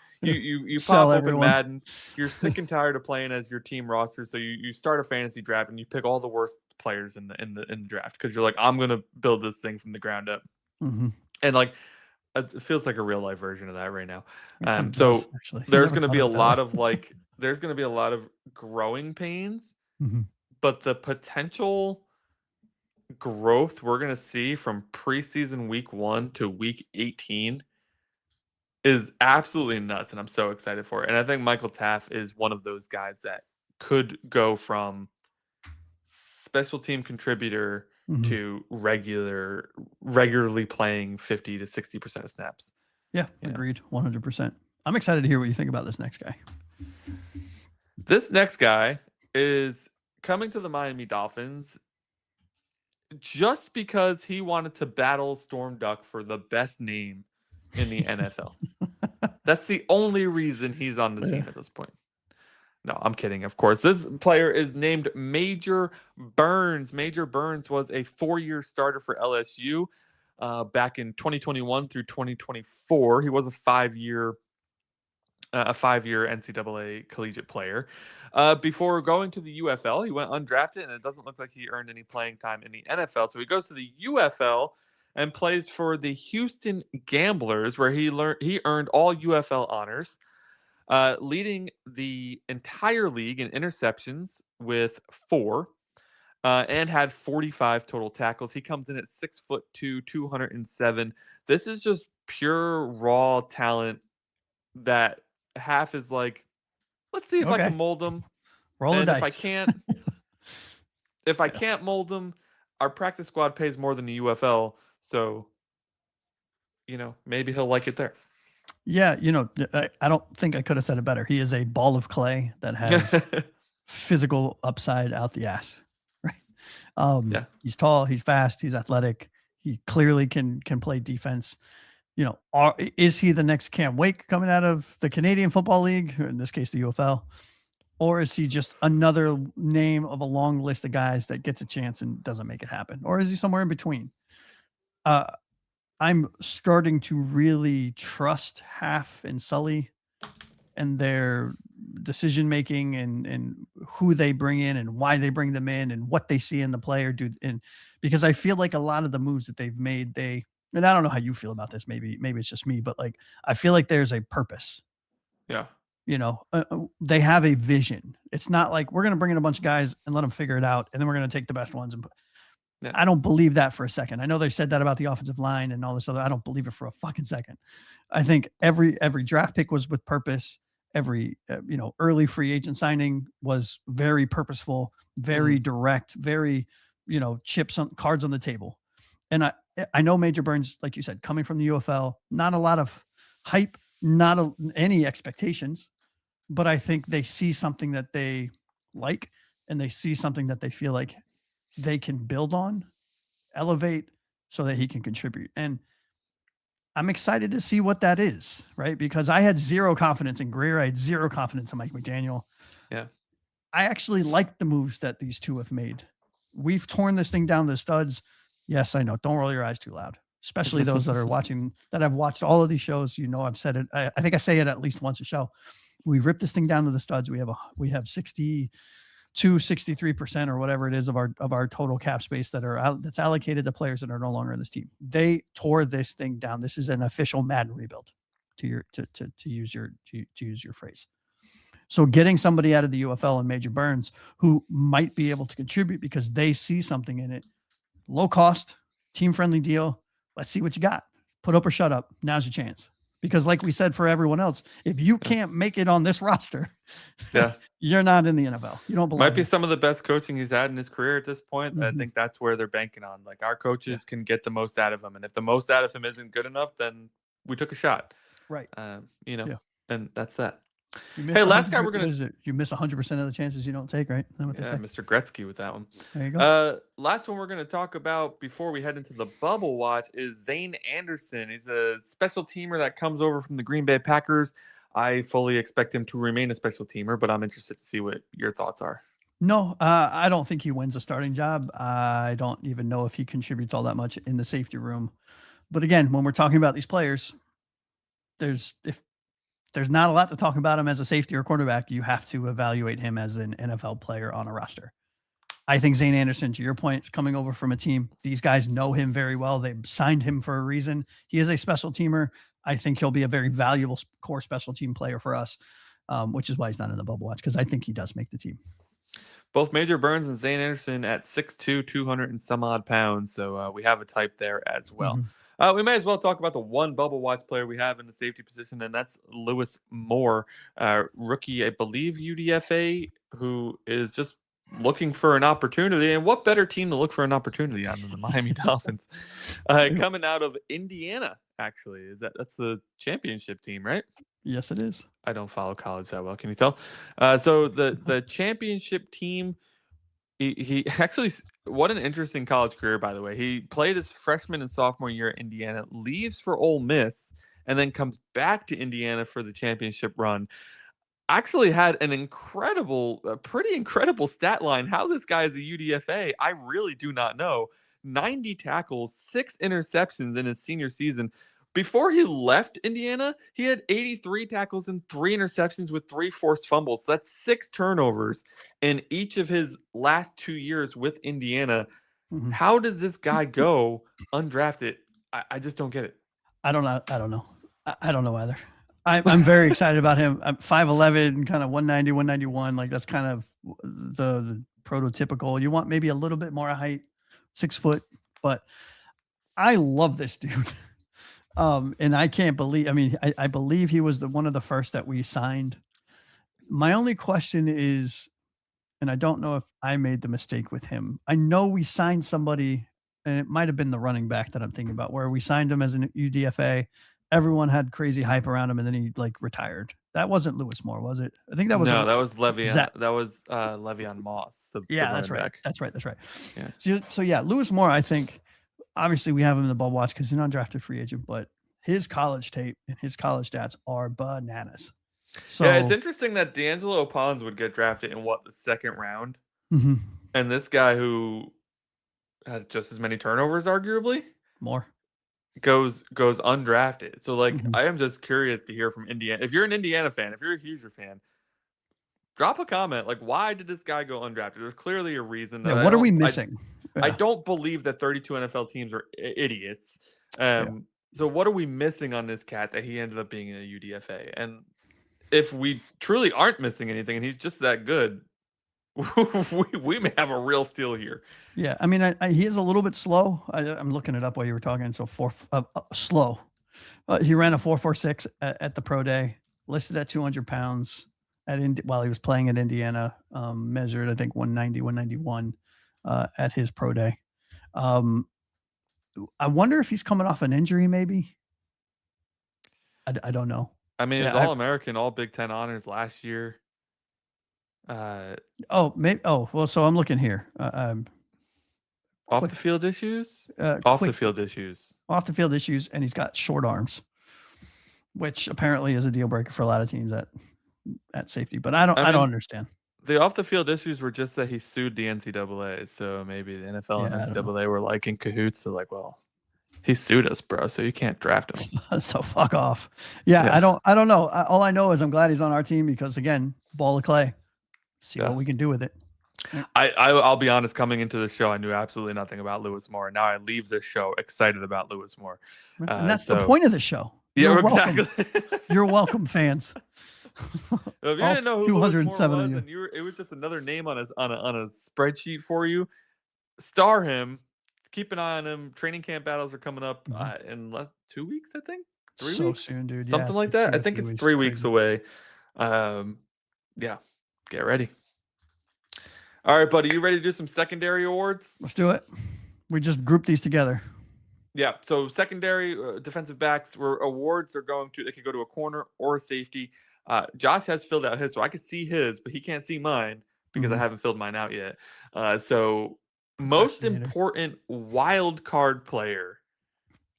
pop open Madden. You're sick and tired of playing as your team roster, so you start a fantasy draft and you pick all the worst players in the draft because you're like, I'm gonna build this thing from the ground up, and it feels like a real life version of that right now. So there's going to be a lot of there's going to be a lot of growing pains, but the potential growth we're going to see from preseason week 1 to week 18 is absolutely nuts. And I'm so excited for it. And I think Michael Taaffe is one of those guys that could go from special team contributor to regularly playing 50 to 60% of snaps.
Yeah, agreed. 100%. I'm excited to hear what you think about this next guy.
This next guy is coming to the Miami Dolphins just because he wanted to battle Storm Duck for the best name in the NFL. That's the only reason he's on the team at this point. No, I'm kidding, of course. This player is named Major Burns. Major Burns was a 4-year starter for LSU back in 2021 through 2024. He was a 5-year NCAA collegiate player. Before going to the UFL, he went undrafted, and it doesn't look like he earned any playing time in the NFL. So he goes to the UFL and plays for the Houston Gamblers, where he earned all UFL honors, leading the entire league in interceptions with 4, and had 45 total tackles. He comes in at 6'2", 207. This is just pure raw talent that Half is like, let's see if I can mold him.
Roll the dice.
If I can't mold him, our practice squad pays more than the UFL, so maybe he'll like it there.
Yeah, I don't think I could have said it better. He is a ball of clay that has physical upside out the ass. Right? He's tall, he's fast, he's athletic. He clearly can play defense. Is he the next Cam Wake coming out of the Canadian Football League, or in this case, the UFL? Or is he just another name of a long list of guys that gets a chance and doesn't make it happen? Or is he somewhere in between? I'm starting to really trust Half and Sully and their decision-making and who they bring in and why they bring them in and what they see in the player. Because I feel like a lot of the moves that they've made, and I don't know how you feel about this. Maybe it's just me, but I feel like there's a purpose.
Yeah.
They have a vision. It's not like we're going to bring in a bunch of guys and let them figure it out, and then we're going to take the best ones. I don't believe that for a second. I know they said that about the offensive line and all this other. I don't believe it for a fucking second. I think every draft pick was with purpose. Every early free agent signing was very purposeful, very direct, very cards on the table. And I know Major Burns, like you said, coming from the UFL, not a lot of hype, not any expectations, but I think they see something that they like, and they see something that they feel like they can build on, elevate, so that he can contribute. And I'm excited to see what that is, right? Because I had zero confidence in Greer. I had zero confidence in Mike McDaniel.
Yeah.
I actually like the moves that these two have made. We've torn this thing down to the studs. Yes, I know. Don't roll your eyes too loud, especially those that are watching, that have watched all of these shows. I've said it. I think I say it at least once a show. We've ripped this thing down to the studs. We have 63% or whatever it is of our total cap space that's allocated to players that are no longer in this team. They tore this thing down. This is an official Madden rebuild, to use your phrase. So getting somebody out of the UFL and Major Burns who might be able to contribute because they see something in it, low cost, team friendly deal. Let's see what you got. Put up or shut up. Now's your chance. Because like we said for everyone else, if you can't make it on this roster, you're not in the NFL. You don't belong.
Might be some of the best coaching he's had in his career at this point. Mm-hmm. I think that's where they're banking on. Like, our coaches can get the most out of him. And if the most out of him isn't good enough, then we took a shot.
Right.
And that's that.
Hey, last guy we're going to... You miss 100% of the chances you don't take, right?
Mr. Gretzky with that one.
There you go.
Last one we're going to talk about before we head into the bubble watch is Zane Anderson. He's a special teamer that comes over from the Green Bay Packers. I fully expect him to remain a special teamer, but I'm interested to see what your thoughts are.
No, I don't think he wins a starting job. I don't even know if he contributes all that much in the safety room. But again, when we're talking about these players, there's not a lot to talk about him as a safety or cornerback. You have to evaluate him as an NFL player on a roster. I think Zane Anderson, to your point, is coming over from a team. These guys know him very well. They've signed him for a reason. He is a special teamer. I think he'll be a very valuable core special team player for us, which is why he's not in the bubble watch, because I think he does make the team.
Both Major Burns and Zane Anderson at 6'2", 200 and some odd pounds. So we have a type there as well. Mm-hmm. We may as well talk about the one bubble watch player we have in the safety position, and that's Lewis Moore, rookie, I believe, UDFA, who is just looking for an opportunity. And what better team to look for an opportunity on than the Miami Dolphins? Coming out of Indiana, actually. That's the championship team, right?
Yes, it is.
I don't follow college that well. Can you tell? So the championship team, he actually, what an interesting college career, by the way. He played his freshman and sophomore year at Indiana, leaves for Ole Miss, and then comes back to Indiana for the championship run. actually had a pretty incredible stat line. How this guy is a UDFA, I really do not know. 90 tackles, 6 interceptions in his senior season. Before he left Indiana, he had 83 tackles and 3 interceptions with 3 forced fumbles. So that's 6 turnovers in each of his last 2 years with Indiana.
Mhm.
How does this guy go undrafted? I just don't get it.
I don't know. I don't know. I don't know either. I'm very excited about him. I'm 5'11", kind of 190, 191. Like that's kind of the prototypical. You want maybe a little bit more height, 6 foot, but I love this dude. And I can't believe, I mean, I believe he was one of the first that we signed. My only question is, and I don't know if I made the mistake with him. I know we signed somebody, and it might have been the running back that I'm thinking about, where we signed him as an UDFA. Everyone had crazy hype around him, and then he like retired. That wasn't Lewis Moore, was it? I think that was
that was Le'Veon.
That
was Le'Veon Moss. The
that's
running
right.
back.
That's right. That's right.
Yeah.
So yeah, Lewis Moore. I think obviously we have him in the bubble watch because he's an undrafted free agent, but his college tape and his college stats are bananas. So
yeah, it's interesting that D'Angelo Pons would get drafted in the second round,
and
this guy who had just as many turnovers, arguably,
more
goes undrafted. So like, I am just curious to hear from Indiana. If you're an Indiana fan, if you're a Hoosier fan, drop a comment. Like, why did this guy go undrafted? There's clearly a reason.
Yeah, what are we missing?
I don't believe that 32 NFL teams are idiots. So what are we missing on this cat that he ended up being in a UDFA? And if we truly aren't missing anything and he's just that good, we may have a real steal here.
Yeah, I mean, he is a little bit slow. I'm looking it up while you were talking. So slow. He ran a 4.46 at the pro day, listed at 200 pounds while he was playing at Indiana. Measured, I think, 190, 191 at his pro day. I wonder if he's coming off an injury, maybe. I don't know.
I mean, he was All-American, all Big Ten honors last year.
Maybe. Oh, well, so I'm looking here.
Off the field issues? Off the field issues.
Off the field issues, and he's got short arms, which apparently is a deal breaker for a lot of teams at safety. But I don't understand.
The off the field issues were just that he sued the NCAA, so maybe the NFL and NCAA were like in cahoots. So like, well, he sued us, bro, so you can't draft him.
So fuck off. Yeah, I don't know. All I know is I'm glad he's on our team because again, ball of clay. See what we can do with it.
I'll be honest, coming into the show, I knew absolutely nothing about Lewis Moore. Now I leave this show excited about Lewis Moore.
And that's the point of the show.
You're exactly.
You're welcome, fans.
If you didn't know who
207
Lewis Moore was, it was just another name on a spreadsheet for you. Star him. Keep an eye on him. Training camp battles are coming up in 2 weeks, I think. 3 weeks,
soon, dude.
Something like that. I think it's 3 weeks away. Yeah, get ready. All right, buddy. You ready to do some secondary awards?
Let's do it. We just grouped these together.
Yeah. So secondary defensive backs awards are they could go to a corner or a safety. Josh has filled out his, so I could see his, but he can't see mine because I haven't filled mine out yet. So most important wild card player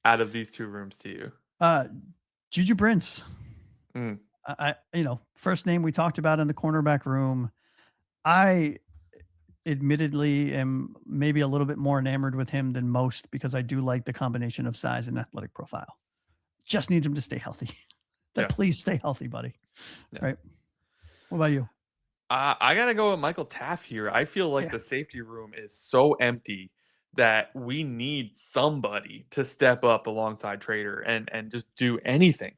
out of these two rooms to you?
Juju Brents. First name we talked about in the cornerback room. I admittedly am maybe a little bit more enamored with him than most because I do like the combination of size and athletic profile. Just need him to stay healthy. Please stay healthy, buddy. Yeah. Right. What about you?
I got to go with Michael Taaffe here. I feel like the safety room is so empty that we need somebody to step up alongside Trader and just do anything.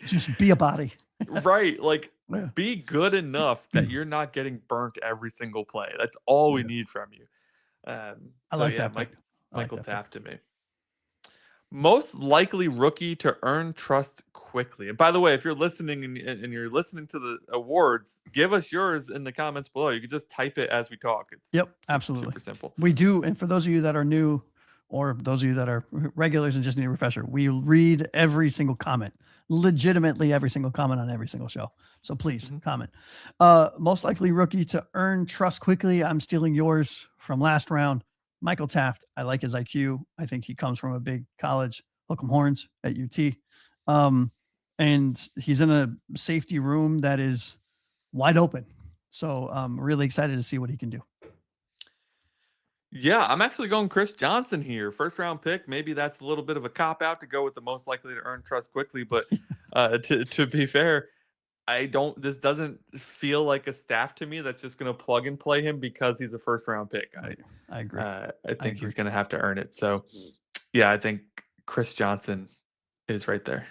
Just be a body.
Right. Like be good enough that you're not getting burnt every single play. That's all we need from you.
I like that.
Michael Taaffe to me. Most likely rookie to earn trust quickly. And by the way, if you're listening and you're listening to the awards, give us yours in the comments below. You can just type it as we talk. It's
absolutely
super simple.
We do. And for those of you that are new or those of you that are regulars and just need a refresher, we read every single comment, legitimately every single comment on every single show. So please comment. Most likely rookie to earn trust quickly. I'm stealing yours from last round. Michael Taaffe. I like his IQ. I think he comes from a big college, Hook'em Horns at UT. and he's in a safety room that is wide open. So I'm really excited to see what he can do.
Yeah, I'm actually going Chris Johnson here. First round pick. Maybe that's a little bit of a cop out to go with the most likely to earn trust quickly. But to be fair, this doesn't feel like a staff to me that's just going to plug and play him because he's a first round pick.
I agree.
I think he's going to have to earn it. So yeah, I think Chris Johnson is right there.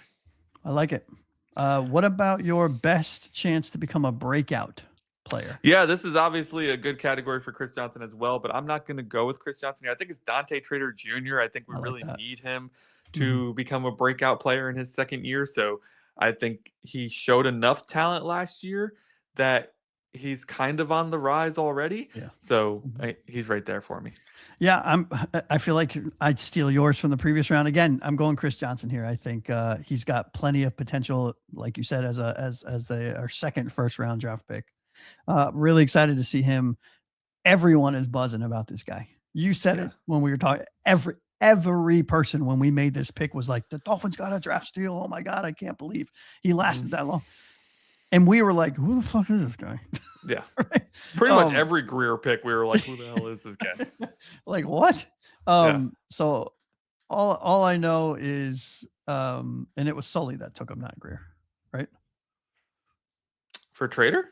I like it. What about your best chance to become a breakout player?
Yeah, this is obviously a good category for Chris Johnson as well, but I'm not going to go with Chris Johnson here. I think it's Dante Trader Jr. I think we really need him to become a breakout player in his second year. So I think he showed enough talent last year that he's kind of on the rise already.
Yeah.
So he's right there for me.
Yeah, I feel like I'd steal yours from the previous round. Again, I'm going Chris Johnson here. I think he's got plenty of potential, like you said, as our second first round draft pick. Really excited to see him. Everyone is buzzing about this guy. You said it when we were talking. Every person when we made this pick was like, the Dolphins got a draft steal. Oh my God, I can't believe he lasted that long. And we were like, who the fuck is this guy?
Yeah.
Right?
Pretty much every Greer pick, we were like, who the hell is this guy?
Like what? So all I know is, and it was Sully that took him, not Greer, right?
For Trader?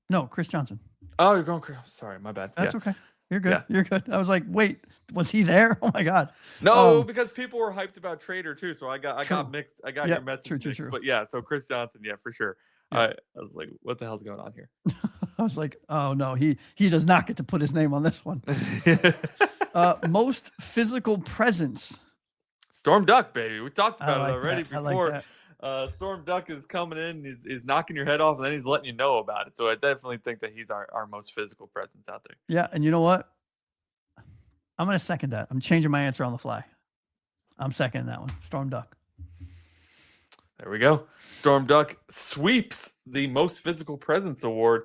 No, Chris Johnson.
Oh, you're going. Sorry, my bad.
That's okay. You're good. Yeah. You're good. I was like, wait, was he there? Oh my God.
No, because people were hyped about Trader too. So I got mixed. I got your message mixed. But yeah, so Chris Johnson, yeah, for sure. I was like, what the hell's going on here?
I was like, oh no, he does not get to put his name on this one. Most physical presence.
Storm Duck, baby. We talked about it already before.
Like
Storm Duck is coming in, is knocking your head off, and then he's letting you know about it. So I definitely think that he's our most physical presence out there.
Yeah, and you know what? I'm going to second that. I'm changing my answer on the fly. I'm seconding that one. Storm Duck.
There we go. Storm Duck sweeps the most physical presence award.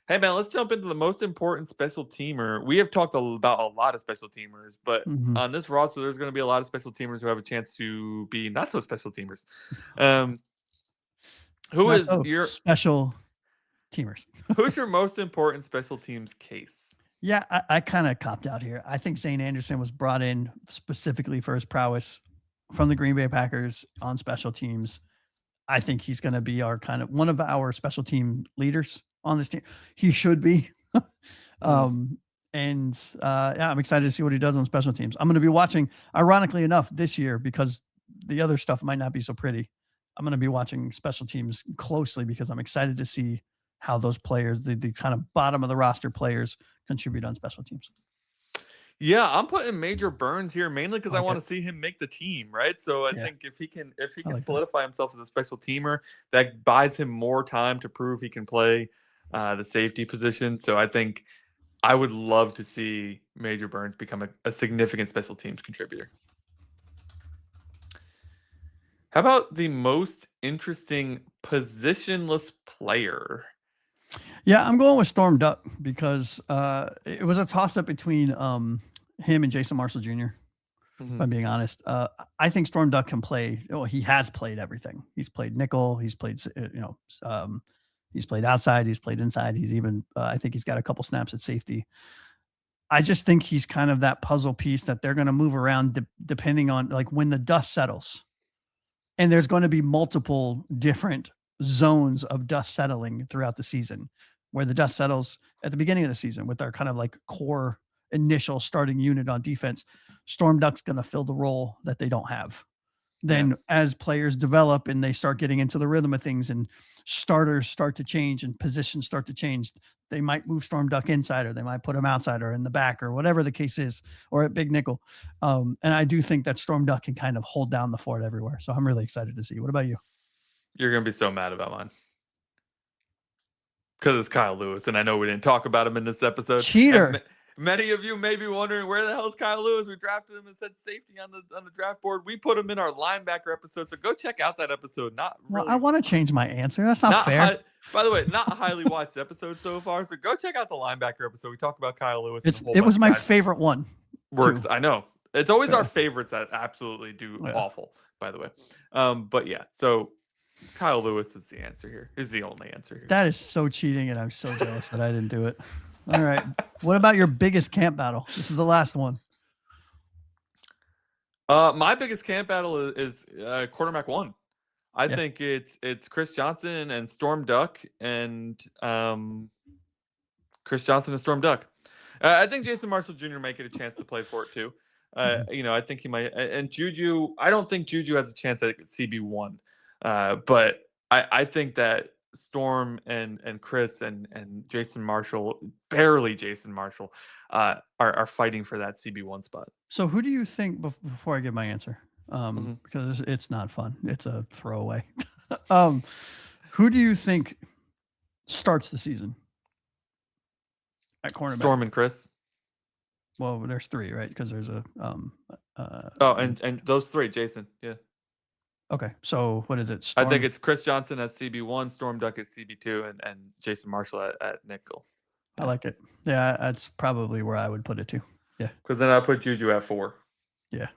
Hey, man, let's jump into the most important special teamer. We have talked about a lot of special teamers, but on this roster, there's going to be a lot of special teamers who have a chance to be not so special teamers. Who is your
special teamers?
Who's your most important special teams case?
Yeah, I kind of copped out here. I think Zane Anderson was brought in specifically for his prowess from the Green Bay Packers on special teams. I think he's going to be one of our special team leaders on this team. He should be. I'm excited to see what he does on special teams. I'm going to be watching, ironically enough, this year, because the other stuff might not be so pretty. I'm going to be watching special teams closely because I'm excited to see how those players, the kind of bottom of the roster players, contribute on special teams.
Yeah, I'm putting Major Burns here mainly because I want to see him make the team, right? So I think if he can solidify himself as a special teamer, that buys him more time to prove he can play the safety position. So I think I would love to see Major Burns become a significant special teams contributor. How about the most interesting positionless player?
Yeah, I'm going with Storm Duck because it was a toss-up between him and Jason Marshall Jr., if I'm being honest. I think Storm Duck can play. Oh, he has played everything. He's played nickel. He's played, he's played outside. He's played inside. He's even, I think he's got a couple snaps at safety. I just think he's kind of that puzzle piece that they're going to move around depending on like when the dust settles. And there's going to be multiple different zones of dust settling throughout the season, where the dust settles at the beginning of the season with our kind of like core initial starting unit on defense. Storm Duck's going to fill the role that they don't have. Then as players develop and they start getting into the rhythm of things and starters start to change and positions start to change, they might move Storm Duck inside, or they might put him outside or in the back or whatever the case is, or at big nickel. And I do think that Storm Duck can kind of hold down the fort everywhere. So I'm really excited to see. What about you?
You're going to be so mad about mine. Because it's Kyle Lewis, and I know we didn't talk about him in this episode.
Cheater.
Many of you may be wondering, where the hell is Kyle Lewis? We drafted him and said safety on the draft board. We put him in our linebacker episode, so go check out that episode.
Well, I want to change my answer. That's not fair.
By the way, not a highly watched episode so far, so go check out the linebacker episode. We talk about Kyle Lewis.
It was my favorite one.
Works. I know. It's always our favorites that absolutely do awful, by the way. But yeah, so Kyle Lewis is the answer here. Is the only answer here.
That is so cheating, and I'm so jealous that I didn't do it. All right. What about your biggest camp battle? This is the last one.
My biggest camp battle is quarterback 1. I
Yeah.
think it's Chris Johnson and Storm Duck and Chris Johnson and Storm Duck. I think Jason Marshall Jr. might get a chance to play for it too. I think he might. And Juju, I don't think Juju has a chance at CB1. But I think that Storm and Chris and Jason Marshall, barely Jason Marshall, are fighting for that CB1 spot.
So who do you think, before I give my answer, because it's not fun, it's a throwaway. Who do you think starts the season at cornerback?
Storm and Chris.
Well, there's 3, right? Because there's a
and those 3, Jason. Yeah.
Okay, so what is it?
Storm? I think it's Chris Johnson at CB1, Storm Duck at CB2, and Jason Marshall at nickel.
Yeah. I like it. Yeah, that's probably where I would put it too. Yeah.
Because then I put Juju at 4.
Yeah.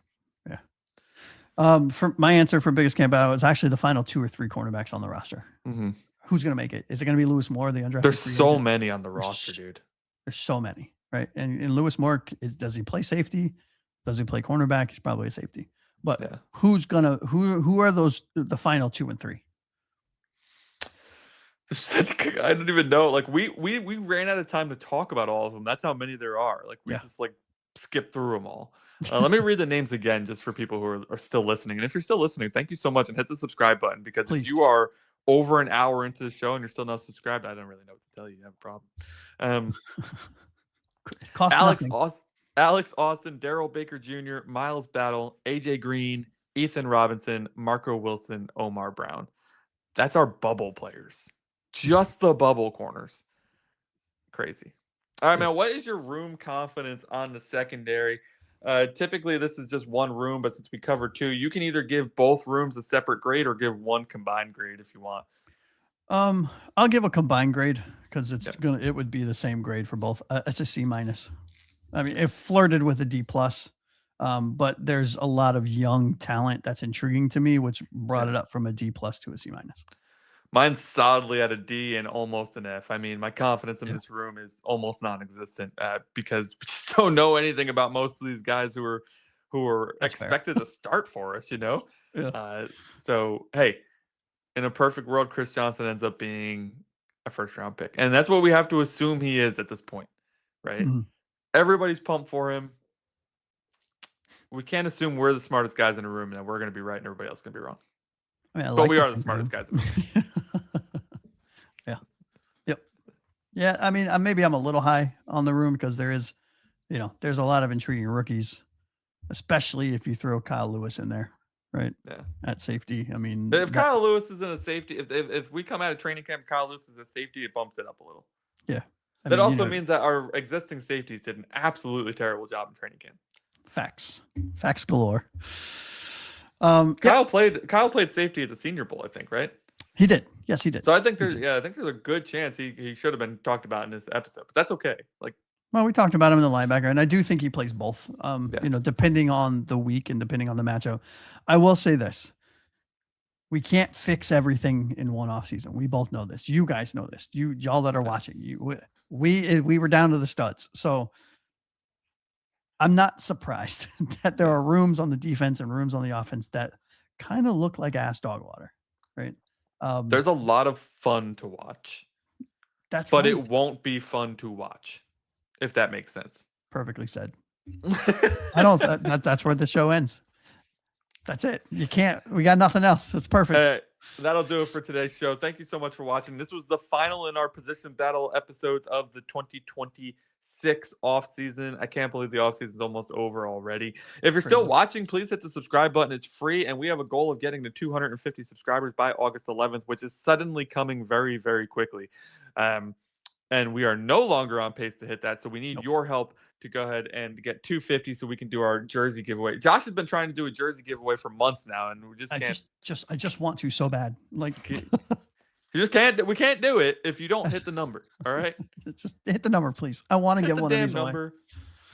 For my answer for biggest camp battle is actually the final 2 or 3 cornerbacks on the roster.
Mm-hmm.
Who's going to make it? Is it going to be Lewis Moore, the undrafted?
There's so many on the roster, dude.
There's so many, right? And Lewis Moore, does he play safety? Does he play cornerback? He's probably a safety. But who are those, the final 2 and 3?
I don't even know. Like we ran out of time to talk about all of them. That's how many there are. Like we just skip through them all. Let me read the names again just for people who are still listening. And if you're still listening, thank you so much, and hit the subscribe button, because if you are over an hour into the show and you're still not subscribed, I don't really know what to tell you. You have a problem. Alex Austin, Daryl Baker Jr., Miles Battle, AJ Green, Ethan Robinson, Marco Wilson, Omar Brown. That's our bubble players. Just the bubble corners. Crazy. All right, man. What is your room confidence on the secondary? Typically, this is just one room, but since we covered 2, you can either give both rooms a separate grade or give one combined grade if you want.
I'll give a combined grade because it would be the same grade for both. It's a C-. I mean, it flirted with a D+, but there's a lot of young talent that's intriguing to me, which brought it up from a D+ to a C-.
Mine's solidly at a D and almost an F. I mean, my confidence in this room is almost non-existent because we just don't know anything about most of these guys who are expected to start for us, Yeah. So, hey, in a perfect world, Chris Johnson ends up being a first-round pick. And that's what we have to assume he is at this point, right? Mm-hmm. Everybody's pumped for him. We can't assume we're the smartest guys in the room and that we're going to be right and everybody else is going to be wrong. But we are the smartest guys in the room.
Yeah, I mean, maybe I'm a little high on the room because there's a lot of intriguing rookies, especially if you throw Kyle Lewis in there, right? Yeah. At safety. I mean,
if Kyle Lewis is in a safety, if we come out of training camp, Kyle Lewis is a safety, it bumps it up a little.
Yeah.
That also means that our existing safeties did an absolutely terrible job in training camp.
Facts galore.
Kyle played safety at the Senior Bowl, I think, right?
He did. Yes, he did.
So I think there's a good chance he should have been talked about in this episode, but that's okay.
Well, we talked about him in the linebacker, and I do think he plays both. Depending on the week and depending on the matchup. I will say this: we can't fix everything in one offseason. We both know this. You guys know this. Y'all that are watching, we were down to the studs. So I'm not surprised that there are rooms on the defense and rooms on the offense that kind of look like ass dog water, right?
There's a lot of fun to watch. But it won't be fun to watch, if that makes sense.
Perfectly said. That's where the show ends. That's it. We got nothing else. It's perfect.
That'll do it for today's show. Thank you so much for watching. This was the final in our position battle episodes of the 2026 off season. I can't believe the off season is almost over already. If you're still watching, please hit the subscribe button. It's free, and we have a goal of getting to 250 subscribers by August 11th, which is suddenly coming very, very quickly. And we are no longer on pace to hit that, so we need your help to go ahead and get 250 so we can do our jersey giveaway. Josh has been trying to do a jersey giveaway for months now, and we just can't. I
just want to so bad. Like
you just can't. We can't do it if you don't hit the number. All right,
just hit the number, please. I want to get one of these
number. Away.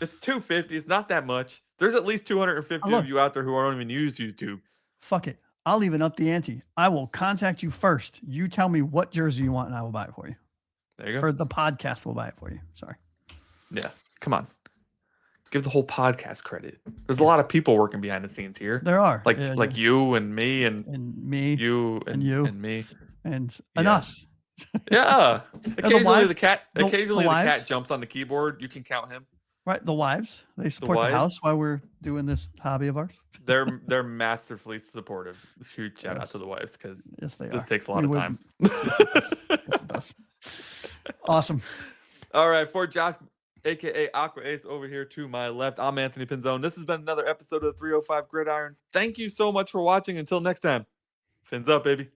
It's 250. It's not that much. There's at least 250 of you out there who don't even use YouTube.
Fuck it. I'll even up the ante. I will contact you first. You tell me what jersey you want, and I will buy it for you.
There you go.
Or the podcast will buy it for you. Sorry.
Yeah, come on. Give the whole podcast credit. There's a lot of people working behind the scenes here.
There are.
Like you and me and
me.
You and
you.
And me.
And
Yeah.
us.
Yeah. Occasionally the cat
wives.
jumps on the keyboard. You can count him.
Right. The wives. They support the house while we're doing this hobby of ours.
They're masterfully supportive. Huge shout out to the wives because
yes,
this takes a lot of time.
Yes, it does. Awesome.
All right, for Josh, aka Aqua Ace, over here to my left, I'm Anthony Pinzone. This has been another episode of the 305 Gridiron. Thank you so much for watching. Until next time, fins up, baby.